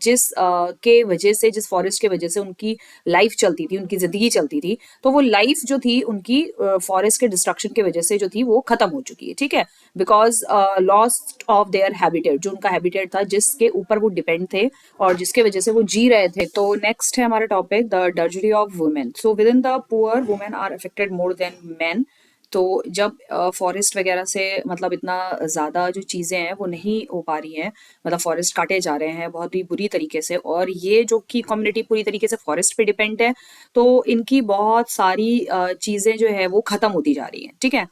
के वजह से, जिस फॉरेस्ट के वजह से उनकी लाइफ चलती थी, उनकी जिंदगी चलती थी, तो वो लाइफ जो थी उनकी फॉरेस्ट के डिस्ट्रक्शन के वजह से जो थी वो खत्म हो चुकी है, ठीक है, because lost of their habitat, जो उनका हैबिटेट था, जिसके ऊपर वो डिपेंड थे और जिसके वजह से वो जी रहे थे। तो नेक्स्ट है हमारा topic the drudgery of women. So within the poor women are affected more than man. तो जब फॉरेस्ट वगैरह से मतलब इतना ज़्यादा जो चीज़ें हैं वो नहीं हो पा रही हैं, मतलब फॉरेस्ट काटे जा रहे हैं बहुत ही बुरी तरीके से, और ये जो कि कम्युनिटी पूरी तरीके से फॉरेस्ट पे डिपेंड है, तो इनकी बहुत सारी चीज़ें जो है वो ख़त्म होती जा रही हैं, ठीक है।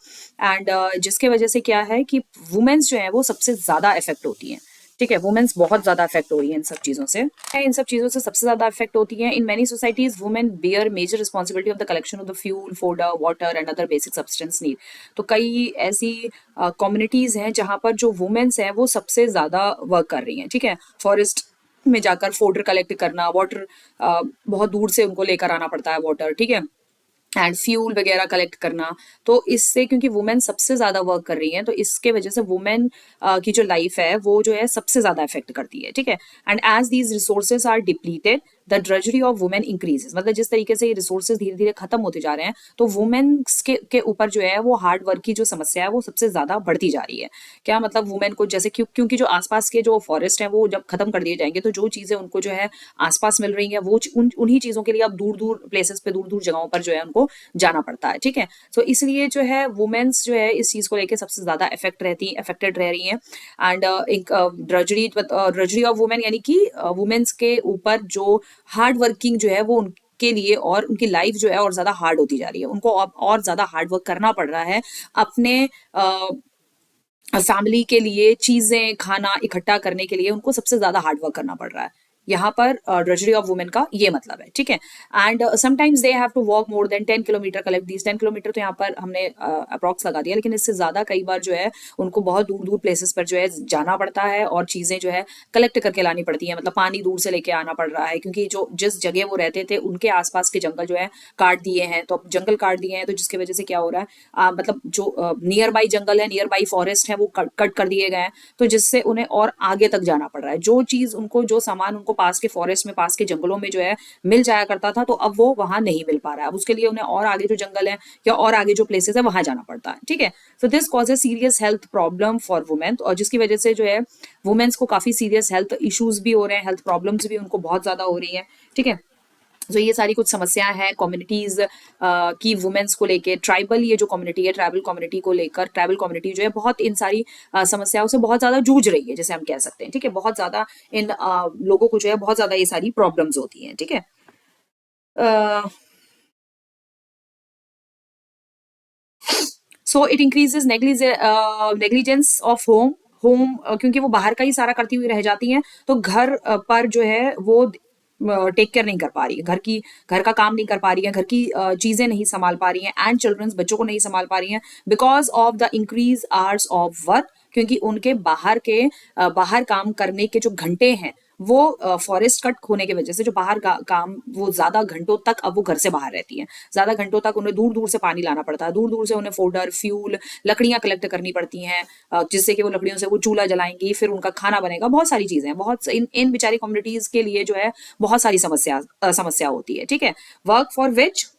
एंड जिसके वजह से क्या है कि वुमेन्स जो है वो सबसे ज़्यादा इफेक्ट होती हैं, ठीक है, वुमेन्स बहुत ज्यादा इफेक्ट हो रही है इन सब चीजों से। इन सब चीजों से सबसे ज्यादा इफेक्ट होती है। In many societies women bear major responsibility of the collection of the fuel, fodder, water and other basic substance need. तो कई ऐसी कम्युनिटीज हैं जहां पर जो वुमेन्स हैं वो सबसे ज्यादा वर्क कर रही हैं, ठीक है, फॉरेस्ट में जाकर फोडर कलेक्ट करना, वाटर बहुत दूर से उनको लेकर आना पड़ता है वाटर, ठीक है, एंड फ्यूल वगैरह कलेक्ट करना। तो इससे क्योंकि वुमेन सबसे ज्यादा वर्क कर रही हैं, तो इसके वजह से वुमेन की जो लाइफ है वो जो है सबसे ज्यादा इफेक्ट करती है, ठीक है। And as these resources are depleted the drudgery of women increases, मतलब जिस तरीके से ये रिसोर्सेज धीरे धीरे खत्म होते जा रहे हैं, तो वुमेन्स के ऊपर जो है वो हार्ड वर्क की जो समस्या है वो सबसे ज्यादा बढ़ती जा रही है। क्या मतलब वुमेन को जैसे क्योंकि जो आसपास के जो फॉरेस्ट हैं वो जब खत्म कर दिए जाएंगे, तो जो चीजें उनको जो है आसपास मिल रही हैं वो उन्हीं चीजों के लिए अब दूर दूर प्लेसेस पे, दूर दूर जगहों पर जो है उनको जाना पड़ता है, ठीक है। तो इसलिए जो है वुमेन्स जो है इस चीज को लेकर सबसे ज्यादा अफेक्टेड रह रही हैं। एंड एक ड्रजरी ऑफ वुमेन यानी कि वुमेन्स के ऊपर जो हार्ड वर्किंग जो है वो उनके लिए, और उनकी लाइफ जो है और ज्यादा हार्ड होती जा रही है, उनको अब और ज्यादा हार्ड वर्क करना पड़ रहा है अपने फैमिली के लिए, चीजें खाना इकट्ठा करने के लिए उनको सबसे ज्यादा हार्ड वर्क करना पड़ रहा है। यहाँ पर ड्रजरी ऑफ वुमेन का ये मतलब है, ठीक है। And sometimes they have to walk more than 10 kilometre collect these 10 kilometre, तो यहाँ पर हमने अप्रॉक्स लगा दिया, लेकिन इससे ज्यादा कई बार जो है उनको बहुत दूर दूर प्लेसेस पर जो है जाना पड़ता है और चीजें जो है कलेक्ट करके लानी पड़ती है, मतलब पानी दूर से लेके आना पड़ रहा है, क्योंकि जो जिस जगह वो रहते थे उनके आसपास के जंगल जो है काट दिए हैं, तो जंगल काट दिए हैं, तो जिसकी वजह से क्या हो रहा है, मतलब जो नियर बाई जंगल है, नियर बाई फॉरेस्ट है, वो कट कर दिए गए हैं, तो जिससे उन्हें और आगे तक जाना पड़ रहा है। जो चीज उनको, जो सामान उनको पास के फॉरेस्ट में, पास के जंगलों में जो है मिल जाया करता था, तो अब वो वहां नहीं मिल पा रहा है। अब उसके लिए उन्हें और आगे जो जंगल है या और आगे जो प्लेसेस है वहां जाना पड़ता है, ठीक है। So this causes serious health problem for women, और जिसकी वजह से जो है वुमेन्स को काफी सीरियस हेल्थ इश्यूज भी हो रहे हैं, हेल्थ प्रॉब्लम्स भी उनको बहुत ज्यादा हो रही है, ठीक है। तो ये सारी कुछ समस्याएं हैं कम्युनिटीज की वुमेन्स को लेके। ट्राइबल ये जो कम्युनिटी है, ट्राइबल कम्युनिटी को लेकर, ट्राइबल कम्युनिटी जो है बहुत इन सारी समस्याओं से बहुत ज्यादा जूझ रही है, जैसे हम कह सकते हैं, ठीक है। बहुत ज्यादा इन लोगों को जो है बहुत ज्यादा ये सारी प्रॉब्लम्स होती हैं, ठीक है। So it increases negligence of home. Home क्योंकि वो बाहर का ही सारा करती हुई रह जाती हैं, तो घर पर जो है वो टेक केयर नहीं कर पा रही है, घर का काम नहीं कर पा रही है, घर की चीजें नहीं संभाल पा रही हैं, एंड चिल्ड्रंस बच्चों को नहीं संभाल पा रही हैं, because of the increase hours of work, क्योंकि उनके बाहर काम करने के जो घंटे हैं वो फॉरेस्ट कट होने की वजह से जो बाहर का काम, वो ज्यादा घंटों तक अब वो घर से बाहर रहती हैं, ज्यादा घंटों तक उन्हें दूर दूर से पानी लाना पड़ता है, दूर दूर से उन्हें फोडर, फ्यूल, लकड़ियां कलेक्ट करनी पड़ती हैं, जिससे कि वो लकड़ियों से वो चूल्हा जलाएंगी, फिर उनका खाना बनेगा, बहुत सारी चीजें हैं, बहुत इन बेचारी कम्युनिटीज के लिए जो है बहुत सारी समस्या होती है, ठीक है। Work for which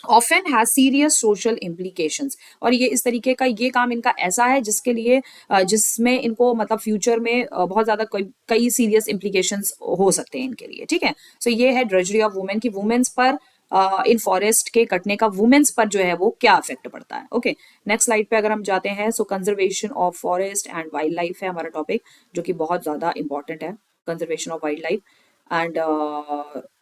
often has serious social implications, और ये इस तरीके का ये काम इनका ऐसा है जिसके लिए जिसमें इनको मतलब फ्यूचर में बहुत ज्यादा कई सीरियस इम्प्लीकेशंस हो सकते हैं इनके लिए, ठीक है। सो ये है ड्रेजरी ऑफ वुमेन की वुमेन्स पर इन फॉरेस्ट के कटने का वुमेन्स पर जो है वो क्या इफेक्ट पड़ता है। ओके, नेक्स्ट स्लाइड पे अगर हम जाते हैं, so conservation of forest and wildlife है हमारा टॉपिक, जो कि बहुत ज्यादा इंपॉर्टेंट है। Conservation of wildlife and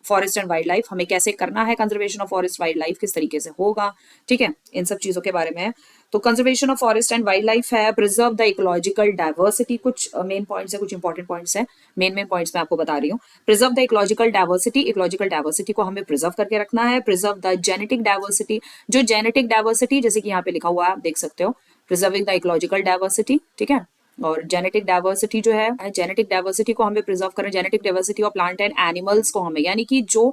forest and wildlife, हमें कैसे करना है conservation of forest wildlife, किस तरीके से होगा, ठीक है, इन सब चीजों के बारे में है। तो conservation of forest and wildlife है प्रिजर्व द इकोलॉजिकल डाइवर्सिटी, कुछ मेन पॉइंट्स है, कुछ इंपॉर्टेंट पॉइंट्स है, मेन पॉइंट्स मैं आपको बता रही हूँ। प्रिजर्व द इकोलॉजिकल डाइवर्सिटी को हमें प्रिजर्व करके रखना है। प्रिजर्व द जेनेटिक डाइवर्सिटी, जो जेनेटिक डाइवर्सिटी जैसे कि यहाँ पे लिखा हुआ है आप देख सकते हो, प्रिजर्विंग द इकोलॉजिकल डाइवर्सिटी, ठीक है। और जेनेटिक डाइवर्सिटी जो है, जेनेटिक डाइवर्सिटी को हमें प्रिजर्व करें, genetic diversity of plant and animals को हमें, यानी कि जो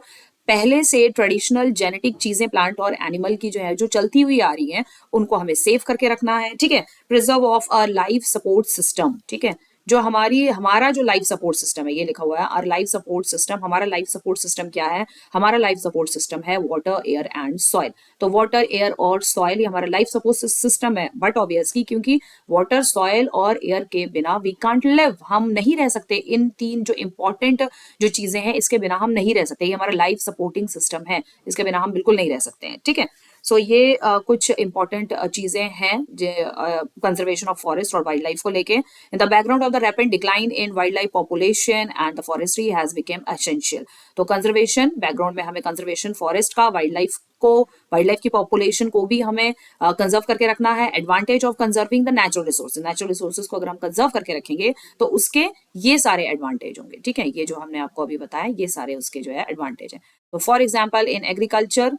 पहले से ट्रेडिशनल जेनेटिक चीजें प्लांट और एनिमल की जो है जो चलती हुई आ रही हैं उनको हमें सेव करके रखना है, ठीक है। Preserve of a life support system, ठीक है, जो हमारा जो लाइफ सपोर्ट सिस्टम है, ये लिखा हुआ है और लाइफ सपोर्ट सिस्टम, हमारा लाइफ सपोर्ट सिस्टम क्या है, हमारा लाइफ सपोर्ट सिस्टम है वाटर, एयर एंड सॉइल। तो वाटर, एयर और सॉइल ये हमारा लाइफ सपोर्ट सिस्टम है, बट ऑब्वियसली क्योंकि वाटर, सॉइल और एयर के बिना वी कांट लिव, हम नहीं रह सकते, इन तीन जो इंपॉर्टेंट जो चीजें हैं इसके बिना हम नहीं रह सकते, ये हमारा लाइफ सपोर्टिंग सिस्टम है, इसके बिना हम बिल्कुल नहीं रह सकते हैं, ठीक है। सो ये कुछ इंपॉर्टेंट चीजें हैं कंजर्वेशन ऑफ फॉरेस्ट और वाइल्ड लाइफ को लेके। In the background of the rapid decline in wild life population and the forestry has became essential. तो कंजर्वेशन, बैकग्राउंड में हमें कंजर्वेशन फॉरेस्ट का, वाइल्ड लाइफ की पॉपुलेशन को भी हमें कंजर्व करके रखना है। Advantage of conserving the natural resources को अगर हम कंजर्व करके रखेंगे तो उसके ये सारे एडवांटेज होंगे, ठीक है, ये जो हमने आपको अभी बताया ये सारे उसके जो है एडवांटेज है। तो for example in agriculture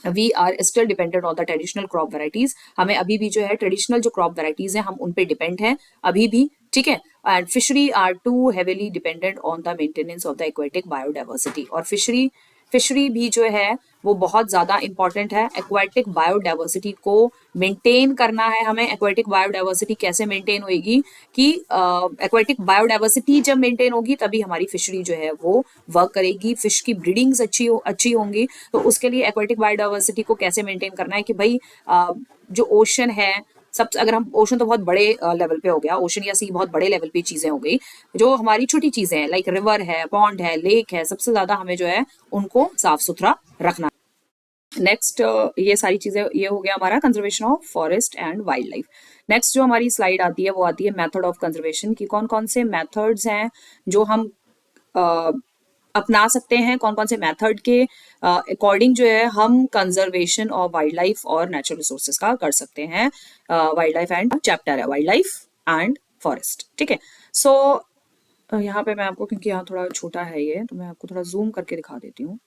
we are still dependent on the traditional crop varieties, हमें अभी भी जो है ट्रेडिशनल जो क्रॉप वेराइटीज है हम उन पे डिपेंड हैं अभी भी, ठीक है। And fishery are too heavily dependent on the maintenance of the aquatic biodiversity, और फिशरी भी जो है वो बहुत ज्यादा इंपॉर्टेंट है, एक्वेटिक बायोडाइवर्सिटी को मेंटेन करना है हमें। एक्वेटिक बायोडाइवर्सिटी कैसे मेंटेन होगी कि एक्वेटिक बायोडाइवर्सिटी जब मेंटेन होगी तभी हमारी फिशरी जो है वो वर्क करेगी, फिश की ब्रीडिंग्स अच्छी होंगी। तो उसके लिए एक्वेटिक बायोडाइवर्सिटी को कैसे मेंटेन करना है कि भाई जो ओशन है, सब अगर हम ओशन तो बहुत बड़े लेवल पे हो गया, ओशन या सी बहुत बड़े लेवल पे चीजें हो गई, जो हमारी छोटी चीजें हैं लाइक रिवर है, पॉन्ड है, लेक है, सबसे ज्यादा हमें जो है उनको साफ सुथरा रखना। नेक्स्ट ये सारी चीजें, ये हो गया हमारा conservation of forest and wild life. Next जो हमारी स्लाइड आती है वो आती है मेथड ऑफ कंजर्वेशन की, कौन कौन से मेथड्स हैं जो हम अपना सकते हैं, कौन कौन से मेथड के अकॉर्डिंग जो है हम कंजर्वेशन ऑफ वाइल्ड लाइफ और नेचुरल रिसोर्सेज का कर सकते हैं। वाइल्ड लाइफ एंड चैप्टर है वाइल्ड लाइफ एंड फॉरेस्ट, ठीक है। सो यहाँ पे मैं आपको, क्योंकि यहाँ थोड़ा छोटा है ये, तो मैं आपको थोड़ा जूम करके दिखा देती हूँ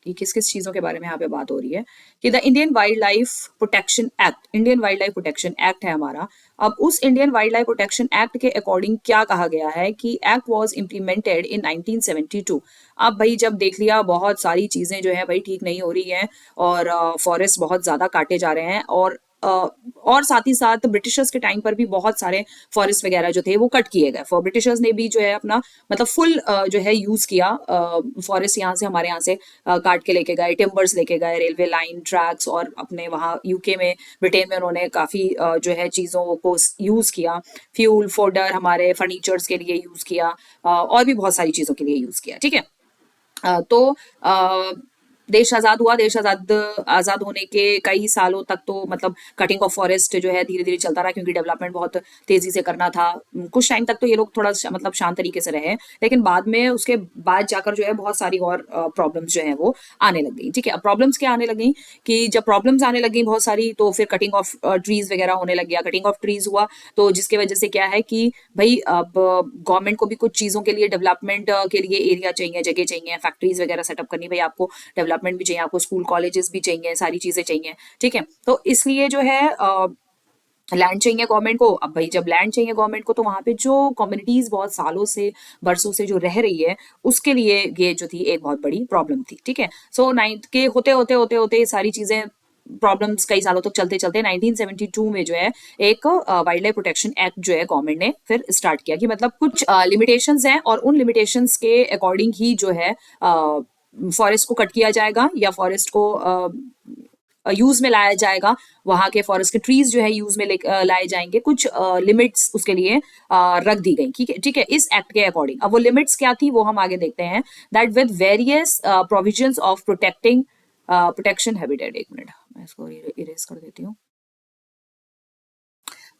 कि किस किस चीजों के बारे में यहाँ पे बात हो रही है। कि the Indian wild life protection act, Indian wild life protection act है हमारा। अब उस Indian wild life protection act के अकॉर्डिंग क्या कहा गया है कि एक्ट वाज इम्प्लीमेंटेड इन 1972। अब भाई जब देख लिया बहुत सारी चीजें जो है भाई ठीक नहीं हो रही हैं और फॉरेस्ट बहुत ज्यादा काटे जा रहे हैं, और और साथ ही साथ ब्रिटिशर्स के टाइम पर भी बहुत सारे फॉरेस्ट वगैरह जो थे वो कट किए गए। फॉर ब्रिटिशर्स ने भी जो है अपना मतलब फुल जो है यूज किया फॉरेस्ट, यहाँ से हमारे यहाँ से काट के लेके गए, टिम्बर्स लेके गए, रेलवे लाइन, ट्रैक्स, और अपने वहाँ यूके में, ब्रिटेन में उन्होंने काफी जो है चीजों को यूज किया, फ्यूल, फोडर, हमारे फर्नीचर्स के लिए यूज किया, और भी बहुत सारी चीजों के लिए यूज किया। ठीक है, तो देश आजाद हुआ। देश आजाद होने के कई सालों तक तो मतलब कटिंग ऑफ फॉरेस्ट जो है धीरे धीरे चलता रहा, क्योंकि डेवलपमेंट बहुत तेजी से करना था। कुछ टाइम तक तो ये लोग थोड़ा मतलब शांत तरीके से रहे, लेकिन बाद में उसके बाद जाकर जो है बहुत सारी और प्रॉब्लम्स जो है वो आने लग गई। ठीक है, अब प्रॉब्लम्स क्या आने लग गई कि जब प्रॉब्लम्स आने लग गई बहुत सारी, तो फिर कटिंग ऑफ ट्रीज वगैरह होने लग गया। कटिंग ऑफ ट्रीज हुआ तो जिसकी वजह से क्या है कि भाई अब गवर्नमेंट को भी कुछ चीजों के लिए, डेवलपमेंट के लिए एरिया चाहिए, जगह चाहिए, फैक्ट्रीज वगैरह सेटअप करनी, भाई आपको डेवलपमेंट भी चाहिए, आपको स्कूल कॉलेजेस भी चाहिए, सारी चीजें चाहिए। ठीक है, तो इसलिए जो है लैंड चाहिए गवर्नमेंट को। अब भाई जब लैंड चाहिए गवर्नमेंट को, तो वहां पे जो कम्युनिटीज बहुत सालों से, बरसों से जो रह रही है, उसके लिए ये जो थी एक बहुत बड़ी प्रॉब्लम थी। ठीक है, सो नाइन्थ के होते होते होते होते ये सारी चीजें, प्रॉब्लम्स कई सालों तक चलते चलते 1972 में जो है एक वाइल्ड लाइफ प्रोटेक्शन एक्ट जो है गवर्नमेंट ने फिर स्टार्ट किया, कि मतलब कुछ लिमिटेशंस हैं, और उन लिमिटेशंस के अकॉर्डिंग ही जो है फॉरेस्ट को कट किया जाएगा, या फॉरेस्ट को यूज में लाया जाएगा, वहां के फॉरेस्ट के ट्रीज जो है यूज में लाए जाएंगे। कुछ लिमिट्स उसके लिए रख दी गई। ठीक है, ठीक है, इस एक्ट के अकॉर्डिंग। अब वो लिमिट्स क्या थी वो हम आगे देखते हैं। That with various provisions of protecting protection habitat. एक मिनट, मैं इसको इरेज कर देती हूँ।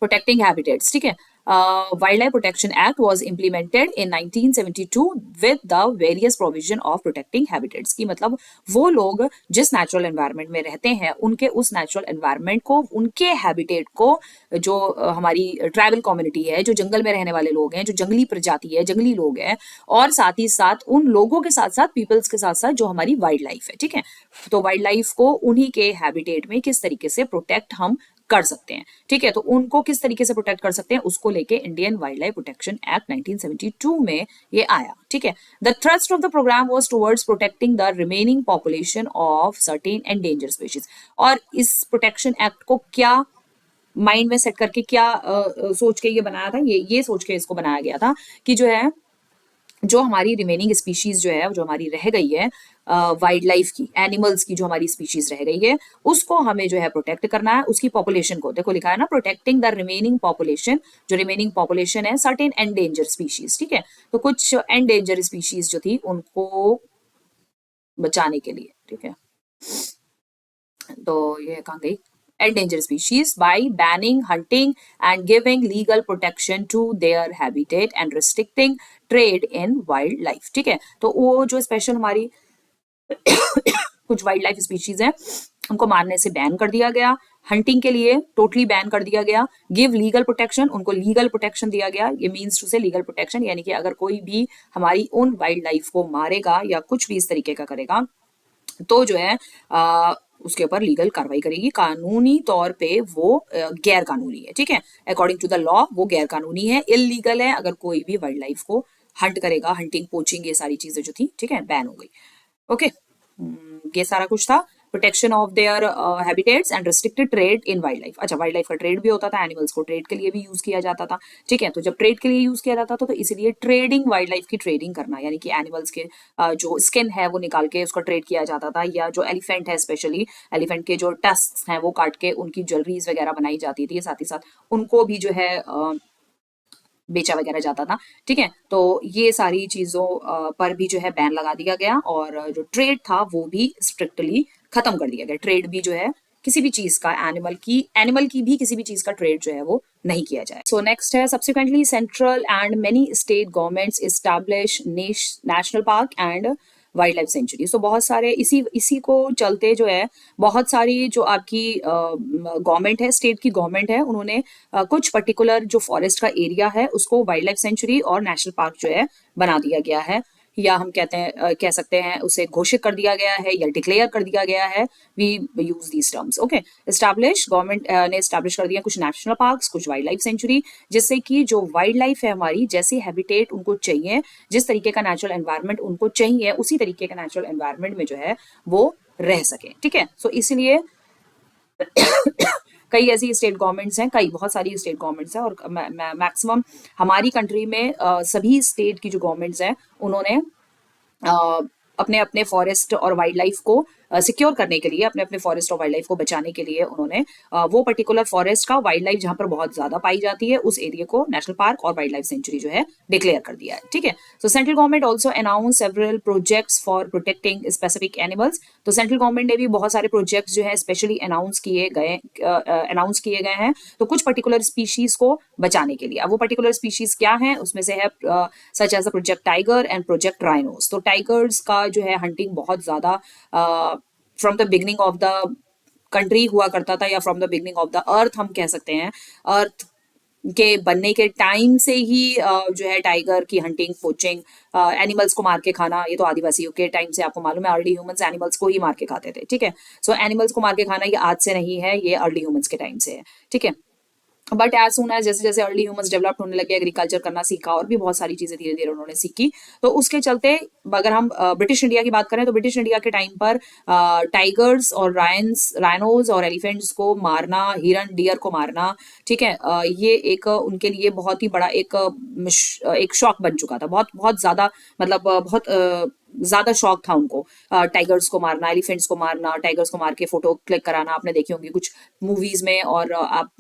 Protecting habitats. ठीक है, wild life protection act was implemented in 1972 with the various provision of protecting habitats, की मतलब वो लोग जिस नेचुरल एनवायरनमेंट में रहते हैं, उनके उस नेचुरल एनवायरनमेंट को, उनके हैबिटेट को, जो हमारी ट्राइबल कम्युनिटी है, जो जंगल में रहने वाले लोग हैं, जो जंगली प्रजाति है, जंगली लोग हैं, और साथ ही साथ उन लोगों के साथ साथ पीपल्स के साथ साथ जो हमारी वाइल्ड लाइफ है। ठीक है, तो वाइल्ड लाइफ को उन्हीं के हैबिटेट में किस तरीके से प्रोटेक्ट हम कर सकते हैं। ठीक है, तो उनको किस तरीके से प्रोटेक्ट कर सकते हैं, उसको लेके Indian wild life protection act 1972 में ये आया। ठीक है, the thrust of the programme was towards protecting the remaining population of certain endangered species. और इस प्रोटेक्शन एक्ट को क्या माइंड में सेट करके, क्या सोच के ये बनाया था, ये सोच के इसको बनाया गया था कि जो है, जो हमारी रिमेनिंग स्पीशीज जो है, जो हमारी रह गई है वाइल्ड लाइफ की, एनिमल्स की जो हमारी स्पीशीज रह गई है, उसको हमें जो है प्रोटेक्ट करना है। उसकी पॉपुलेशन को, देखो लिखा है ना, प्रोटेक्टिंग द रिमेनिंग पॉपुलेशन, जो रिमेनिंग पॉपुलेशन है सर्टेन एंडेंजर स्पीशीज। ठीक है, तो कुछ एंडेंजर स्पीशीज जो थी उनको बचाने के लिए। ठीक है, तो ये कहाँ गई, endangered species by banning hunting and giving legal protection to their habitat and restricting trade in wildlife। ठीक है, तो वो जो स्पेशल हमारी कुछ वाइल्ड लाइफ स्पीशीज हैं, उनको मारने से बैन कर दिया गया, हंटिंग के लिए टोटली बैन कर दिया गया, गिव लीगल प्रोटेक्शन, उनको लीगल प्रोटेक्शन दिया गया। ये मीन्स टू से लीगल प्रोटेक्शन, यानी कि अगर कोई भी हमारी उन वाइल्ड लाइफ को मारेगा या कुछ भी इस तरीके का करेगा, तो जो है उसके ऊपर लीगल कार्रवाई करेगी। कानूनी तौर पे वो गैर कानूनी है। ठीक है, अकॉर्डिंग टू द लॉ वो गैर कानूनी है, इलीगल है अगर कोई भी वाइल्ड लाइफ को हंट करेगा। हंटिंग, पोचिंग, ये सारी चीजें जो थी, ठीक है, बैन हो गई। ओके, ये सारा कुछ था। Protection of their habitats and restricted trade in wild life. अच्छा, वाइल्ड लाइफ का ट्रेड भी होता था, एनिमल्स को ट्रेड के लिए भी यूज किया जाता था। ठीक है, तो जब ट्रेड के लिए यूज किया जाता था, तो इसलिए ट्रेडिंग, वाइल्ड लाइफ की ट्रेडिंग करना, यानी कि एनिमल्स के जो स्किन है वो निकाल के उसका ट्रेड किया जाता था, या जो एलिफेंट है, स्पेशली एलिफेंट के जो टस्क हैं वो काट के उनकी ज्वेलरीज वगैरह बनाई जाती थी, साथ ही साथ उनको भी जो है बेचा वगैरह जाता था। ठीक है, तो ये सारी चीजों पर भी जो है बैन लगा दिया गया, और जो ट्रेड था वो भी स्ट्रिक्टली खत्म कर दिया गया। ट्रेड भी जो है किसी भी चीज का, एनिमल की भी किसी भी चीज का ट्रेड जो है वो नहीं किया जाए। सो नेक्स्ट है, subsequently central and many state governments establish national park and wild life sanctuary. So बहुत सारे इसी को चलते जो है, बहुत सारी जो आपकी गवर्नमेंट है, स्टेट की गवर्नमेंट है, उन्होंने कुछ पर्टिकुलर जो फॉरेस्ट का एरिया है उसको वाइल्ड लाइफ सेंचुरी और नेशनल पार्क जो है बना दिया गया है, या हम कह सकते हैं उसे घोषित कर दिया गया है, या डिक्लेयर कर दिया गया है। We use these terms. Okay, establish, government ने एस्टैब्लिश कर दिया कुछ नेशनल पार्क्स, कुछ वाइल्ड लाइफ सेंचुरी, जिससे कि जो वाइल्ड लाइफ है हमारी, जैसी हैबिटेट उनको चाहिए, जिस तरीके का नेचुरल एनवायरनमेंट उनको चाहिए, उसी तरीके का नेचुरल एनवायरनमेंट में जो है वो रह सके। ठीक है, सो इसलिए कई ऐसी स्टेट गवर्नमेंट्स हैं, कई बहुत सारी स्टेट गवर्नमेंट्स हैं, और मैक्सिमम हमारी कंट्री में सभी स्टेट की जो गवर्नमेंट्स हैं उन्होंने अपने अपने फॉरेस्ट और वाइल्ड लाइफ को सिक्योर करने के लिए, अपने अपने फॉरेस्ट और वाइल्ड लाइफ को बचाने के लिए उन्होंने वो पर्टिकुलर फॉरेस्ट का वाइल्ड लाइफ जहां पर बहुत ज्यादा पाई जाती है उस एरिया को नेशनल पार्क और वाइल्ड लाइफ सेंचुरी जो है डिक्लेयर कर दिया है, ठीक है। सो central government also announce several projects for protecting specific animals. तो सेंट्रल गवर्नमेंट ने भी बहुत सारे प्रोजेक्ट्स जो है स्पेशली अनाउंस किए गए हैं, तो कुछ पर्टिकुलर स्पीशीज को बचाने के लिए। अब वो पर्टिकुलर स्पीशीज क्या है, उसमें से है such as the project tiger and project rhinos. तो टाइगर्स का जो है हंटिंग बहुत ज्यादा from the beginning of the country हुआ करता था, या from the beginning of the earth हम कह सकते हैं। अर्थ के बनने के टाइम से ही जो है टाइगर की हंटिंग, पोचिंग, एनिमल्स को मार के खाना, ये तो आदिवासियों के टाइम से आपको मालूम है, अर्ली ह्यूमंस एनिमल्स को ही मार के खाते थे, ठीक है। सो एनिमल्स को मार के खाना ये आज से नहीं है, ये अर्ली ह्यूमंस के टाइम से है, ठीक है। बट एज सुन एज जैसे जैसे अर्ली ह्यूमंस डेवलप होने लगे, एग्रीकल्चर करना सीखा और भी बहुत सारी चीजें धीरे धीरे उन्होंने सीखी, तो उसके चलते अगर हम ब्रिटिश इंडिया की बात करें तो ब्रिटिश इंडिया के टाइम पर टाइगर्स और राइनोज और एलिफेंट्स को मारना, हिरन, डियर को मारना, ठीक है, ये एक उनके लिए बहुत ही बड़ा एक शौक बन चुका था, बहुत बहुत ज्यादा, मतलब बहुत ज्यादा शौक था उनको टाइगर्स को मारना, एलिफेंट्स को मारना, टाइगर्स को मार के फोटो क्लिक कराना। आपने देखी होंगी कुछ मूवीज में, और आप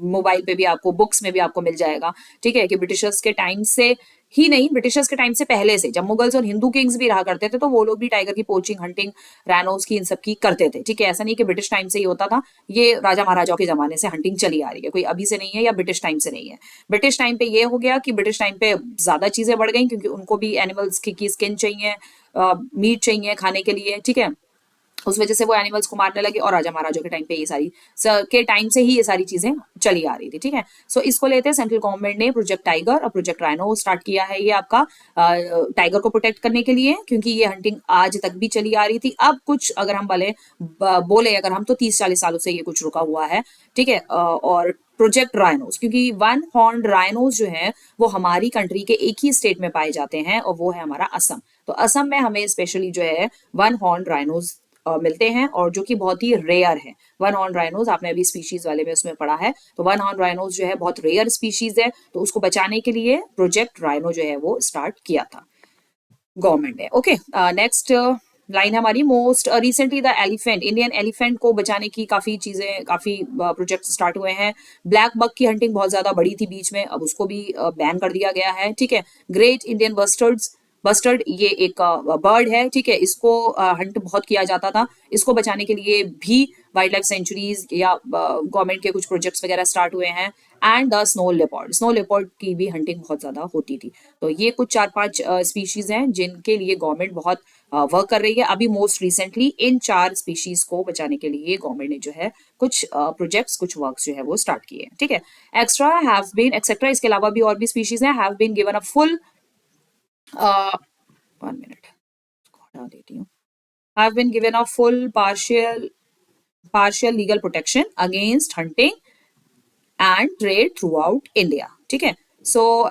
मोबाइल पे भी आपको, बुक्स में भी आपको मिल जाएगा, ठीक है, कि ब्रिटिशर्स के टाइम से ही नहीं, ब्रिटिशर्स के टाइम से पहले से, जब मुगल्स और हिंदू किंग्स भी रहा करते थे, तो वो लोग भी टाइगर की पोचिंग, हंटिंग, रैनोस की, इन सब की करते थे, ठीक है। ऐसा नहीं कि ब्रिटिश टाइम से ही होता था, ये राजा महाराजाओं के जमाने से हंटिंग चली आ रही है, कोई अभी से नहीं है या ब्रिटिश टाइम से नहीं है। ब्रिटिश टाइम पे ये हो गया कि ब्रिटिश टाइम पे ज्यादा चीजें बढ़ गई, क्योंकि उनको भी एनिमल्स की स्किन चाहिए, मीट चाहिए खाने के लिए, ठीक है। उस वजह से वो एनिमल्स को मारने लगे, और राजा महाराजों के टाइम पे ये सारी के टाइम से ही ये सारी चीजें चली आ रही थी, ठीक है। सो इसको लेते हैं, सेंट्रल गवर्नमेंट ने प्रोजेक्ट टाइगर और प्रोजेक्ट राइनो स्टार्ट किया है, ये आपका टाइगर को प्रोटेक्ट करने के लिए, क्योंकि ये हंटिंग आज तक भी चली आ रही थी। अब कुछ अगर हम बोले अगर हम, तो 30-40 सालों से ये कुछ रुका हुआ है, ठीक है। और प्रोजेक्ट राइनोस, क्योंकि वन हॉर्न राइनोस जो है वो हमारी कंट्री के एक ही स्टेट में पाए जाते हैं, और वो है हमारा असम। तो असम में हमें स्पेशली जो है वन हॉर्न राइनोस मिलते हैं, और जो कि बहुत ही रेयर है। वन हॉर्न राइनोस आपने अभी स्पीशीज वाले में उसमें पढ़ा है, तो वन हॉर्न राइनोस जो है बहुत रेयर स्पीशीज है, तो उसको बचाने के लिए प्रोजेक्ट राइनो जो है वो स्टार्ट किया था गवर्नमेंट ने। ओके, नेक्स्ट लाइन है हमारी, most recently the elephant, Indian elephant को बचाने की काफी चीजें, काफी प्रोजेक्ट स्टार्ट हुए हैं। ब्लैक बक की हंटिंग बहुत ज्यादा बड़ी थी बीच में, अब उसको भी बैन कर दिया गया है, ठीक है। ग्रेट इंडियन बस्टर्ड ये एक बर्ड है, ठीक है, इसको हंट बहुत किया जाता था, इसको बचाने के लिए भी वाइल्ड लाइफ सेंचुरीज या गवर्नमेंट के कुछ प्रोजेक्ट्स वगैरह स्टार्ट हुए हैं। एंड द स्नो लेपर्ड की भी हंटिंग बहुत ज्यादा होती थी। तो ये कुछ 4-5 स्पीशीज हैं जिनके लिए गवर्नमेंट बहुत वर्क कर रही है। अभी मोस्ट रिसेंटली इन 4 स्पीशीज को बचाने के लिए गवर्नमेंट ने जो है कुछ प्रोजेक्ट्स, कुछ वर्क्स जो है वो स्टार्ट किए हैं, ठीक है। एक्सेट्रा, इसके अलावा भी और भी स्पीशीज हैं, have been given a full 1 minute, हटा देती हूँ, have been given a full partial legal protection against hunting and trade throughout India, ठीक है। So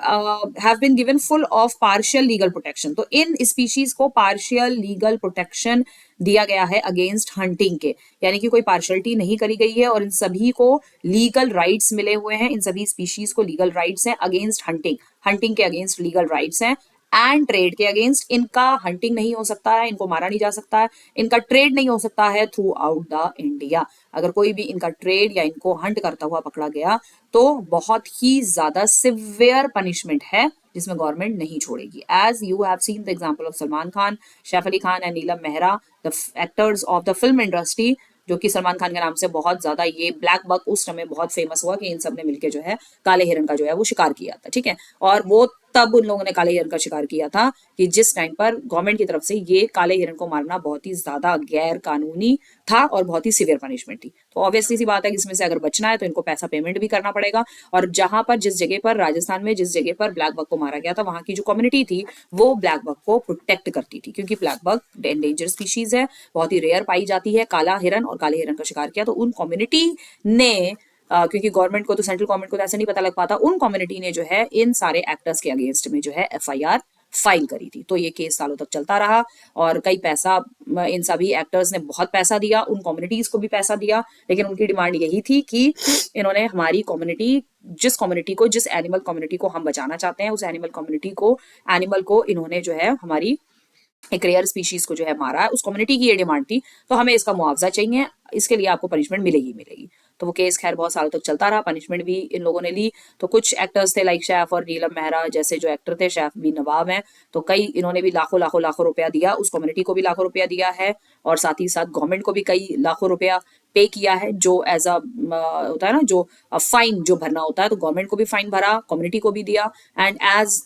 have been given full of partial legal protection, तो इन स्पीशीज को partial legal protection दिया गया है अगेंस्ट हंटिंग के, यानी कि कोई पार्शलिटी नहीं करी गई है, और इन सभी को लीगल राइट्स मिले हुए हैं, इन सभी स्पीशीज को लीगल राइट्स हैं अगेंस्ट हंटिंग के अगेंस्ट लीगल राइट्स हैं, एंड ट्रेड के अगेंस्ट। इनका हंटिंग नहीं हो सकता है, इनको मारा नहीं जा सकता है, इनका ट्रेड नहीं हो सकता है थ्रू आउट द इंडिया। अगर कोई भी इनका ट्रेड या इनको हंट करता हुआ पकड़ा गया तो बहुत ही ज्यादा सिवियर पनिशमेंट है, जिसमें गवर्नमेंट नहीं छोड़ेगी। As you have seen the example of Salman Khan, Saif Ali Khan and Neelam Mehra, the actors of the film industry, जो कि सलमान खान के नाम से बहुत ज्यादा ये ब्लैक बक उस समय बहुत फेमस हुआ, कि इन सब ने मिलकर जो है काले हिरन का जो है वो शिकार किया था, ठीक है। और वो तब उन लोगों ने काले हिरन का शिकार किया था कि जिस टाइम पर गवर्नमेंट की तरफ से ये काले हिरन को मारना बहुत ही ज्यादा गैर कानूनी था और बहुत ही सिवियर पनिशमेंट थी। तो ऑब्वियसली सी बात है कि इसमें से अगर बचना है तो इनको पैसा पेमेंट भी करना पड़ेगा। और जहां पर, जिस जगह पर, राजस्थान में जिस जगह पर ब्लैक बक को मारा गया था, वहां की जो कम्युनिटी थी वो ब्लैक बक को प्रोटेक्ट करती थी, क्योंकि ब्लैक बक एंडेंजर स्पीशीज है, बहुत ही रेयर पाई जाती है, काला हिरन, और काले हिरन का शिकार किया। तो उन कम्युनिटी ने क्योंकि गवर्नमेंट को तो, सेंट्रल गवर्नमेंट को तो ऐसा नहीं पता लग पाता, उन कम्युनिटी ने जो है इन सारे एक्टर्स के अगेंस्ट में जो है FIR फाइल करी थी। तो ये केस सालों तक चलता रहा और कई पैसा इन सभी एक्टर्स ने बहुत पैसा दिया, उन कम्युनिटीज को भी पैसा दिया, लेकिन उनकी डिमांड यही थी कि इन्होंने हमारी कम्युनिटी, जिस कम्युनिटी को, जिस एनिमल कम्युनिटी को हम बचाना चाहते हैं, उस एनिमल कम्युनिटी को, एनिमल को इन्होंने जो है हमारी एक रेयर स्पीशीज को जो है मारा है। उस कम्युनिटी की ये डिमांड थी, तो हमें इसका मुआवजा चाहिए, इसके लिए आपको पनिशमेंट मिलेगी मिलेगी। तो वो केस खैर बहुत सालों तक चलता रहा, पनिशमेंट भी इन लोगों ने ली। तो कुछ एक्टर्स थे लाइक शैफ और नीलम मेहरा जैसे जो एक्टर थे, शैफ भी नवाब हैं, तो कई इन्होंने भी लाखों लाखों लाखों रुपया दिया, उस कम्युनिटी को भी लाखों रुपया दिया है, और साथ ही साथ गवर्नमेंट को भी कई लाखों रुपया पे किया है, जो एज अ होता है ना, जो फाइन जो भरना होता है, तो गवर्नमेंट को भी फाइन भरा, कम्युनिटी को भी दिया। And as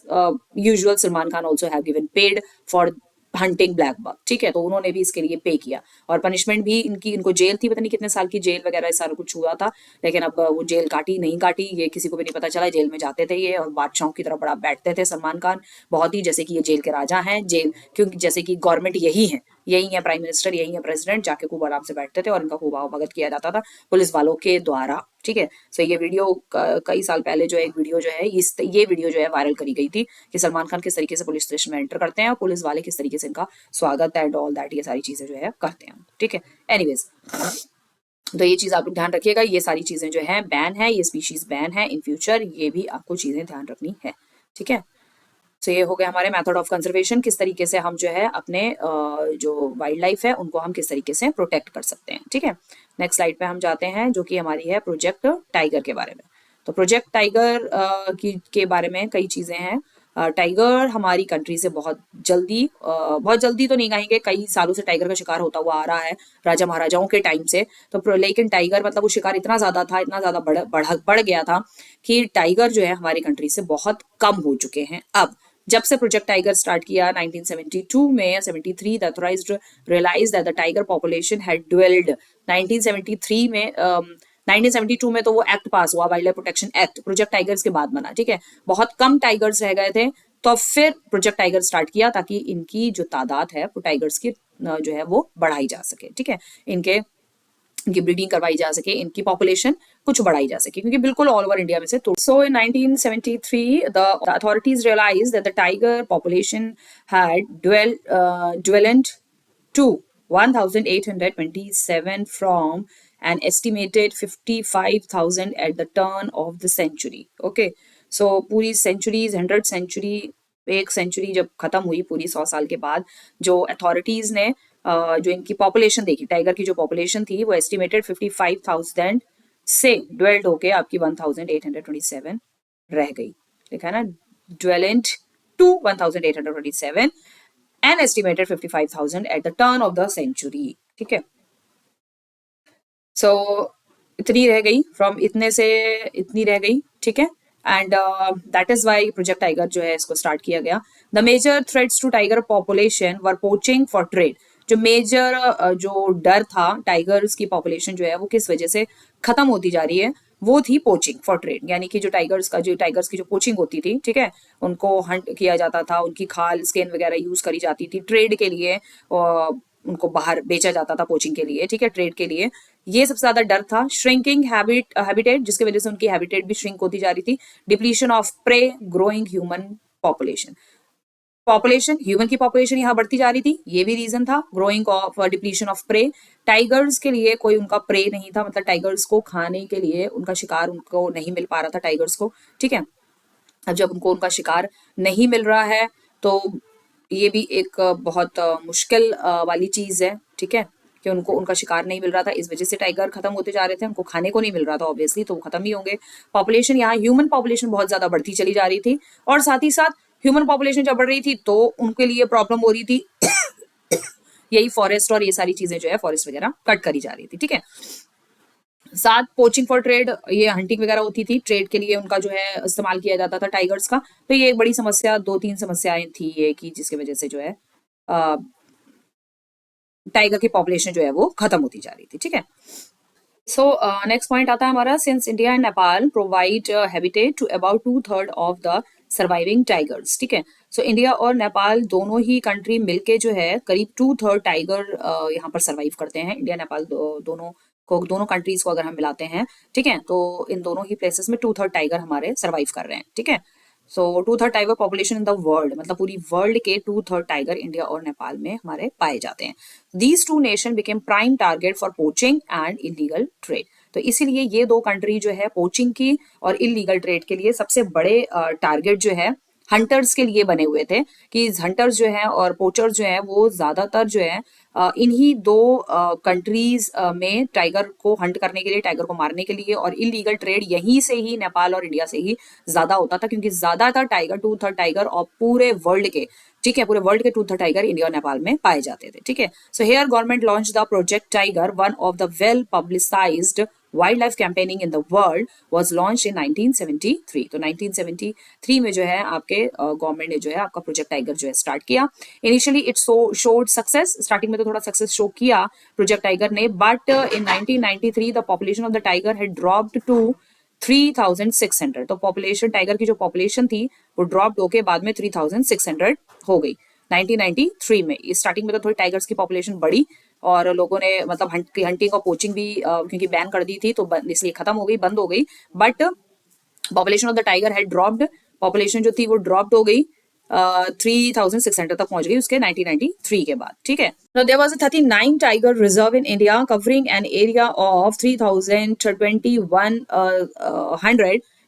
usual Salman Khan also have given paid for hunting blackbuck, ठीक है, तो उन्होंने भी इसके लिए पे किया। और पनिशमेंट भी इनको जेल थी, पता नहीं कितने साल की जेल वगैरह सारा कुछ हुआ था, लेकिन अब वो जेल काटी नहीं काटी ये किसी को भी नहीं पता चला। जेल में जाते थे ये और बादशाहों की तरह बड़ा बैठते थे सलमान खान, बहुत ही, जैसे कि ये जेल के राजा हैं, जेल क्योंकि जैसे कि गवर्नमेंट यही है प्राइम मिनिस्टर, यही है प्रेसिडेंट, जाके खूब आराम से बैठते थे और इनका खूब भगत किया जाता था पुलिस वालों के द्वारा, ठीक है। सो ये वीडियो कई साल पहले जो है एक वीडियो जो है ये वीडियो जो है वायरल करी गई थी कि सलमान खान किस तरीके से पुलिस स्टेशन में एंटर करते हैं और पुलिस वाले किस तरीके से इनका स्वागत एंड ऑल दैट, ये सारी चीजें जो है करते हैं, ठीक है। एनीवेज, तो ये चीज आप लोग ध्यान रखिएगा, ये सारी चीजें जो है बैन है, ये स्पीशीज बैन है इन फ्यूचर, ये भी आपको चीजें ध्यान रखनी है, ठीक है। तो ये हो गया हमारे मेथड ऑफ कंजर्वेशन, किस तरीके से हम जो है अपने जो वाइल्ड लाइफ है उनको हम किस तरीके से प्रोटेक्ट कर सकते हैं, ठीक है। नेक्स्ट स्लाइड पे हम जाते हैं, जो कि हमारी है प्रोजेक्ट टाइगर के बारे में। तो प्रोजेक्ट टाइगर के बारे में कई चीजें हैं। टाइगर हमारी कंट्री से बहुत जल्दी तो नहीं कहेंगे, कई सालों से टाइगर का शिकार होता हुआ आ रहा है राजा महाराजाओं के टाइम से। तो लेकिन टाइगर मतलब वो शिकार इतना ज्यादा था, इतना ज्यादा बढ़ गया था कि टाइगर जो है हमारी कंट्री से बहुत कम हो चुके हैं। अब जब से प्रोजेक्ट टाइगर स्टार्ट किया 1972 में, 73 the authorised realised that the tiger population had dwindled. 1973 में 1972 में तो वो एक्ट पास हुआ, wild life protection act, project tigers के बाद बना, ठीक है। बहुत कम टाइगर्स रह गए थे, तो फिर प्रोजेक्ट टाइगर स्टार्ट किया ताकि इनकी जो तादाद है वो टाइगर्स की जो है वो बढ़ाई जा सके, ठीक है। इनकी ब्रीडिंग करवाई जा सके, इनकी पॉपुलेशन कुछ बढ़ाई जा सके, क्योंकि बिल्कुल ऑल ओवर इंडिया में से। So in 1973 the authorities realised that the tiger population had dwindled to 1827 from an estimated 55,000 at the turn of the century. Okay, so पूरी सेंचुरीज 100 सेंचुरी, एक सेंचुरी जब खत्म हुई पूरी 100 साल के बाद, जो अथॉरिटीज ने जो इनकी पॉपुलेशन देखी, टाइगर की जो पॉपुलेशन थी वो एस्टिमेटेड 55,000 से ड्वेल्ड होके आपकी 1827 रह गई, लिखा है ना, ड्वेलेंट to 1827 and estimated 55,000 at the turn of the century, ठीक है। सो इतनी रह गई, फ्रॉम इतने से इतनी रह गई, ठीक है। And that is why project tiger जो है इसको स्टार्ट किया गया। The major threats to tiger population were poaching for trade. जो मेजर जो डर था टाइगर्स की पॉपुलेशन जो है वो किस वजह से खत्म होती जा रही है, वो थी पोचिंग फॉर ट्रेड, यानी कि जो टाइगर्स की जो पोचिंग होती थी, ठीक है, उनको हंट किया जाता था, उनकी खाल स्किन वगैरह यूज करी जाती थी ट्रेड के लिए, उनको बाहर बेचा जाता था पोचिंग के लिए, ठीक है, ट्रेड के लिए। ये सबसे ज्यादा डर था। श्रिंकिंग हैबिटेट, जिसकी वजह से उनकी हैबिटेट भी श्रिंक होती जा रही थी। Depletion of prey, growing human population human की पॉपुलेशन यहाँ बढ़ती जा रही थी, ये भी रीजन था। Growing of depletion of prey, tigers के लिए कोई उनका प्रे नहीं था, मतलब टाइगर्स को खाने के लिए उनका शिकार उनको नहीं मिल पा रहा था टाइगर्स को, ठीक है। अब जब उनको उनका शिकार नहीं मिल रहा है तो ये भी एक बहुत मुश्किल वाली चीज है, ठीक है, कि उनको उनका शिकार नहीं मिल रहा था, इस वजह से टाइगर खत्म होते जा रहे थे, उनको खाने को नहीं मिल रहा था ऑब्वियसली, तो वो खत्म ही होंगे। पॉपुलेशन यहाँ ह्यूमन पॉपुलेशन बहुत ज्यादा बढ़ती चली जा रही थी, और साथ ही साथ ह्यूमन पॉपुलेशन जब बढ़ रही थी तो उनके लिए प्रॉब्लम हो रही थी यही फॉरेस्ट और ये सारी चीजें जो है फॉरेस्ट वगैरह कट करी जा रही थी, ठीक है। साथ पोचिंग फॉर ट्रेड, ये हंटिंग वगैरह होती थी, ट्रेड के लिए उनका जो है इस्तेमाल किया जाता था टाइगर्स का। तो ये एक बड़ी समस्या, 2-3 समस्याएं थी ये कि जिसकी वजह से जो है टाइगर की पॉपुलेशन जो है वो खत्म होती जा रही थी, ठीक है। सो नेक्स्ट पॉइंट आता है हमारा, since India and Nepal provide habitat to about 2/3 of the surviving tigers, ठीक है। सो इंडिया और नेपाल दोनों ही कंट्री मिलके जो है करीब 2/3 टाइगर यहाँ पर सर्वाइव करते हैं। इंडिया नेपाल दोनों कंट्रीज को अगर हम मिलाते हैं, ठीक है, तो इन दोनों ही प्लेसेस में 2/3 टाइगर हमारे सर्वाइव कर रहे हैं, ठीक है। सो 2/3 tiger population in the world, मतलब पूरी वर्ल्ड के 2/3 टाइगर इंडिया और नेपाल में हमारे पाए जाते हैं. These two nation became prime target for poaching and illegal trade. तो इसीलिए ये दो कंट्री जो है पोचिंग की और इलीगल ट्रेड के लिए सबसे बड़े टारगेट जो है हंटर्स के लिए बने हुए थे, कि हंटर्स जो है और पोचर्स जो है वो ज्यादातर जो है इन्हीं दो कंट्रीज में टाइगर को हंट करने के लिए, टाइगर को मारने के लिए, और इलीगल ट्रेड यहीं से ही नेपाल और इंडिया से ही ज्यादा होता था, क्योंकि ज्यादातर टाइगर 2/3 टाइगर और पूरे वर्ल्ड के, ठीक है, पूरे वर्ल्ड के 2/3 टाइगर इंडिया और नेपाल में पाए जाते थे. ठीक है. So here government launch the project tiger, one of the well publicised wild life campaigning in the world was launch in 1973. तो 1973 में जो है आपके गवर्नमेंट ने जो है आपका प्रोजेक्ट टाइगर जो है स्टार्ट किया. Initially it showed success, starting में तो थोड़ा सक्सेस शो किया प्रोजेक्ट टाइगर ने, but in 1993 the population of the tiger had dropped to 3600. तो पॉपुलेशन, टाइगर की जो पॉपुलेशन थी वो ड्रॉप होके बाद में 3600 हो गई 1993 में. स्टार्टिंग में तो थोड़ी टाइगर्स की पॉपुलेशन बढ़ी और लोगों ने मतलब हंटिंग और पोचिंग भी क्योंकि बैन कर दी थी तो इसलिए खत्म हो गई, बंद हो गई. But population of the tiger had dropped, population जो थी वो ड्रॉप्ड हो गई 3600 तक पहुंच गई उसके 1993 के बाद. ठीक है. Now there was a 39 tiger reserve in India covering an area of 3021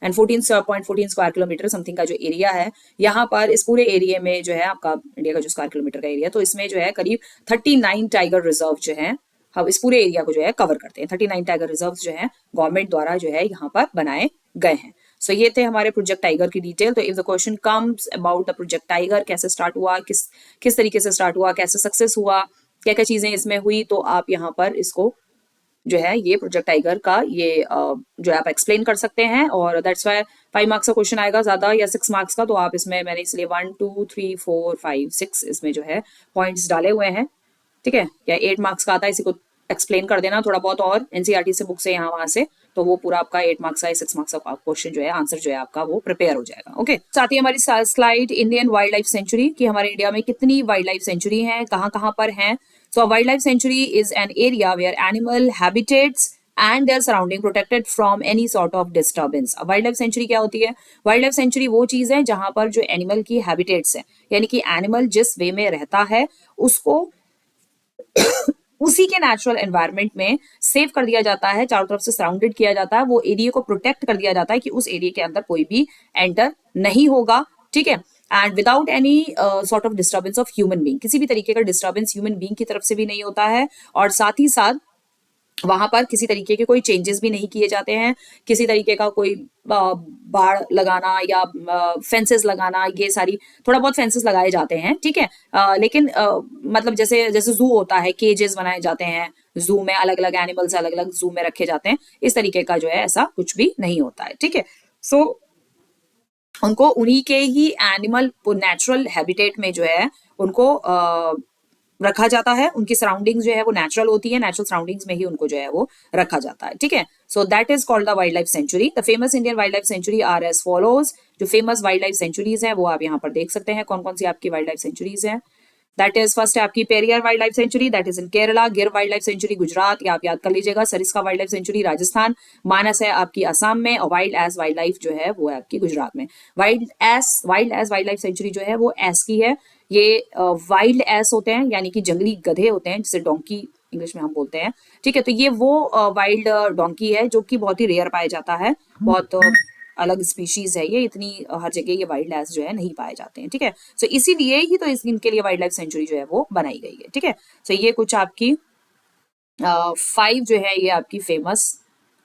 and 14.14 square kilometre something का जो एरिया है, यहाँ पर इस पूरे एरिया में जो है आपका इंडिया का जो स्क्वायर किलोमीटर का एरिया, तो इसमें जो है करीब 39 टाइगर रिजर्व जो है हम इस पूरे एरिया को जो है कवर करते हैं. 39 टाइगर रिजर्व जो है गवर्नमेंट द्वारा जो है यहाँ पर बनाए गए हैं. सो ये थे हमारे प्रोजेक्ट टाइगर की डिटेल. तो if the question comes about the project tiger, कैसे स्टार्ट हुआ, किस तरीके से स्टार्ट हुआ, कैसे सक्सेस हुआ, क्या क्या चीजें इसमें हुई, तो आप यहाँ पर इसको जो है ये प्रोजेक्ट टाइगर का ये जो है आप एक्सप्लेन कर सकते हैं. और दैट्स वाई 5 मार्क्स का क्वेश्चन आएगा ज्यादा या 6 मार्क्स का, तो आप इसमें मैंने इसलिए 1 2 3 4 5 6 इसमें जो है पॉइंट्स डाले हुए हैं. ठीक है. या 8 मार्क्स का आता है, इसी को एक्सप्लेन कर देना थोड़ा बहुत और एनसीईआरटी से बुक से यहाँ वहां से, तो वो पूरा आपका 8 मार्क्स का 6 मार्क्स का क्वेश्चन जो है आंसर जो है आपका वो प्रिपेयर हो जाएगा. ओके. साथ ही हमारी slide Indian wild life sanctuary कि हमारे इंडिया में कितनी वाइल्ड लाइफ सेंचुरी है, कहाँ कहाँ पर है. So wild life sanctuary is an area where animal habitats and their surrounding protected from any sort of disturbance. Wild life sanctuary क्या होती है? वाइल्ड लाइफ सेंचुरी वो चीज है जहां पर जो एनिमल की हैबिटेट्स है, यानी कि एनिमल जिस वे में रहता है उसको उसी के नेचुरल एनवायरनमेंट में सेव कर दिया जाता है, चारों तरफ से सराउंडेड किया जाता है, वो एरिया को प्रोटेक्ट कर दिया जाता है कि उस एरिया के अंदर कोई भी एंटर नहीं होगा. ठीक है. And without any sort of disturbance of human being, किसी भी तरीके का डिस्टर्बेंस ह्यूमन बीइंग की तरफ से भी नहीं होता है, और साथ ही साथ वहां पर किसी तरीके के कोई चेंजेस भी नहीं किए जाते हैं, किसी तरीके का कोई बाड़ लगाना या फेंसेस लगाना, ये सारी थोड़ा बहुत फेंसेस लगाए जाते हैं. ठीक है. लेकिन मतलब जैसे जैसे जू होता है, केजेस बनाए जाते हैं, जू में अलग अलग एनिमल्स अलग अलग जू में रखे जाते हैं, इस तरीके का जो है ऐसा कुछ भी नहीं होता है. ठीक है. सो उनको उन्हीं के ही एनिमल नेचुरल हैबिटेट में जो है उनको रखा जाता है, उनकी सराउंडिंग्स जो है वो नेचुरल होती है, नेचुरल सराउंडिंग्स में ही उनको जो है वो रखा जाता है. ठीक है. So that is called the wild life sanctuary. The famous Indian wild life sanctuary are as follows. जो फेमस वाइल्ड लाइफ सेंचुरीज है वो आप यहाँ पर देख सकते हैं कौन कौन सी आपकी वाइल्ड लाइफ सेंचुरीज हैं. दैट इज फर्स्ट है आपकी Periyar wild life sanctuary, that is in Kerala. गिर वाइल्ड लाइफ सेंचुरी गुजरात, या आप याद कर लीजिएगा. Sariska wild life sanctuary Rajasthan. Manas है आपकी असम में, और वाइल्ड एस वाइल्ड लाइफ जो है वो है आपकी गुजरात में. Wild ass wild life sanctuary जो है वो एस की है. ये वाइल्ड एस होते हैं, यानी कि जंगली गधे होते हैं, जिसे डोंकी इंग्लिश में हम बोलते हैं. ठीक है. तो ये वो वाइल्ड डोंकी है जो कि बहुत ही रेयर पाया जाता है, बहुत अलग स्पीशीज है ये, इतनी हर जगह ये वाइल्ड लाइफ जो है नहीं पाए जाते हैं. ठीक है. सो इसीलिए ही तो इनके लिए वाइल्ड लाइफ सेंचुरी जो है वो बनाई गई है. ठीक है. सो ये कुछ आपकी 5 जो है ये आपकी फेमस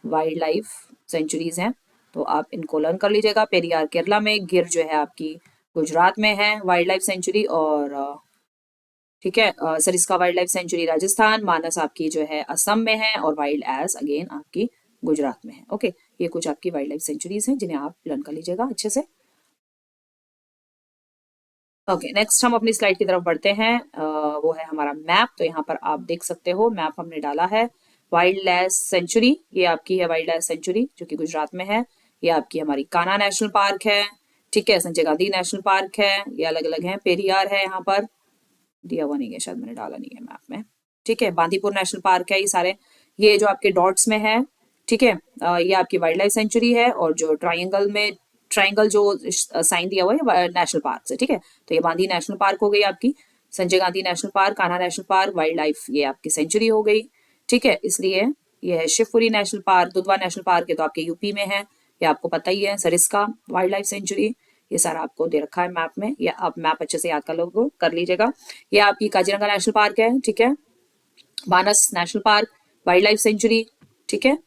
वाइल्ड लाइफ सेंचुरीज हैं, तो आप इनको लर्न कर लीजिएगा. पेरियार केरला में, गिर जो है आपकी गुजरात में है वाइल्ड लाइफ सेंचुरी, और ठीक है Sariska wild life sanctuary Rajasthan, Manas आपकी जो है असम में है, और वाइल्ड एस अगेन आपकी गुजरात में है. ओके. ये कुछ आपकी वाइल्ड लाइफ सेंचुरीज हैं जिन्हें आप लर्न कर लीजिएगा अच्छे से. ओके. नेक्स्ट हम अपनी स्लाइड की तरफ बढ़ते हैं. वो है हमारा मैप. तो यहाँ पर आप देख सकते हो मैप हमने डाला है. वाइल्ड लाइफ सेंचुरी ये आपकी है, वाइल्ड लाइफ सेंचुरी जो कि गुजरात में है. ये आपकी हमारी कान्हा नेशनल पार्क है. ठीक है. संजय गांधी नेशनल पार्क है, ये अलग अलग है. पेरियार है, यहाँ पर दिया हुआ नहीं है, शायद मैंने डाला नहीं है मैप में. ठीक है. बांदीपुर नेशनल पार्क है. ये सारे जो आपके डॉट्स में है. ठीक है. ये आपकी वाइल्ड लाइफ सेंचुरी है, और जो ट्राइंगल में ट्राइंगल जो साइन दिया हुआ है नेशनल पार्क से, ठीक है। तो ये बांदी नेशनल पार्क हो गई आपकी, Sanjay Gandhi national park, Kanha national park, wild life ये आपकी सेंचुरी हो गई, ठीक है। इसलिए ये है Shivpuri national park, Dudhwa national park ये तो आपके यूपी में है, ये आपको पता ही है। सरिस्का वाइल्ड लाइफ सेंचुरी, ये सारा आपको दे रखा है मैप में, या आप मैप अच्छे से याद कर लीजिएगा। ये आपकी काजीरंगा नेशनल पार्क है, ठीक है। Manas national park, wild life sanctuary, ठीक है।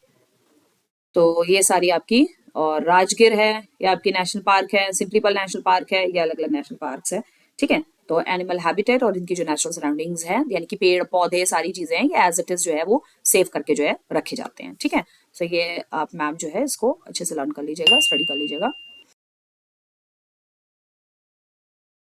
तो ये सारी आपकी, और राजगिर है ये आपकी नेशनल पार्क है, सिंपलीपल नेशनल पार्क है, ये अलग अलग नेशनल पार्क है, ठीक है। तो एनिमल हैबिटेट और इनकी जो नेचुरल सराउंडिंग्स है, यानी कि पेड़ पौधे सारी चीजें हैं, ये एज इट इज जो है वो सेव करके जो है रखे जाते हैं, ठीक है। सो ये आप मैप जो है इसको अच्छे से लर्न कर लीजिएगा, स्टडी कर लीजिएगा।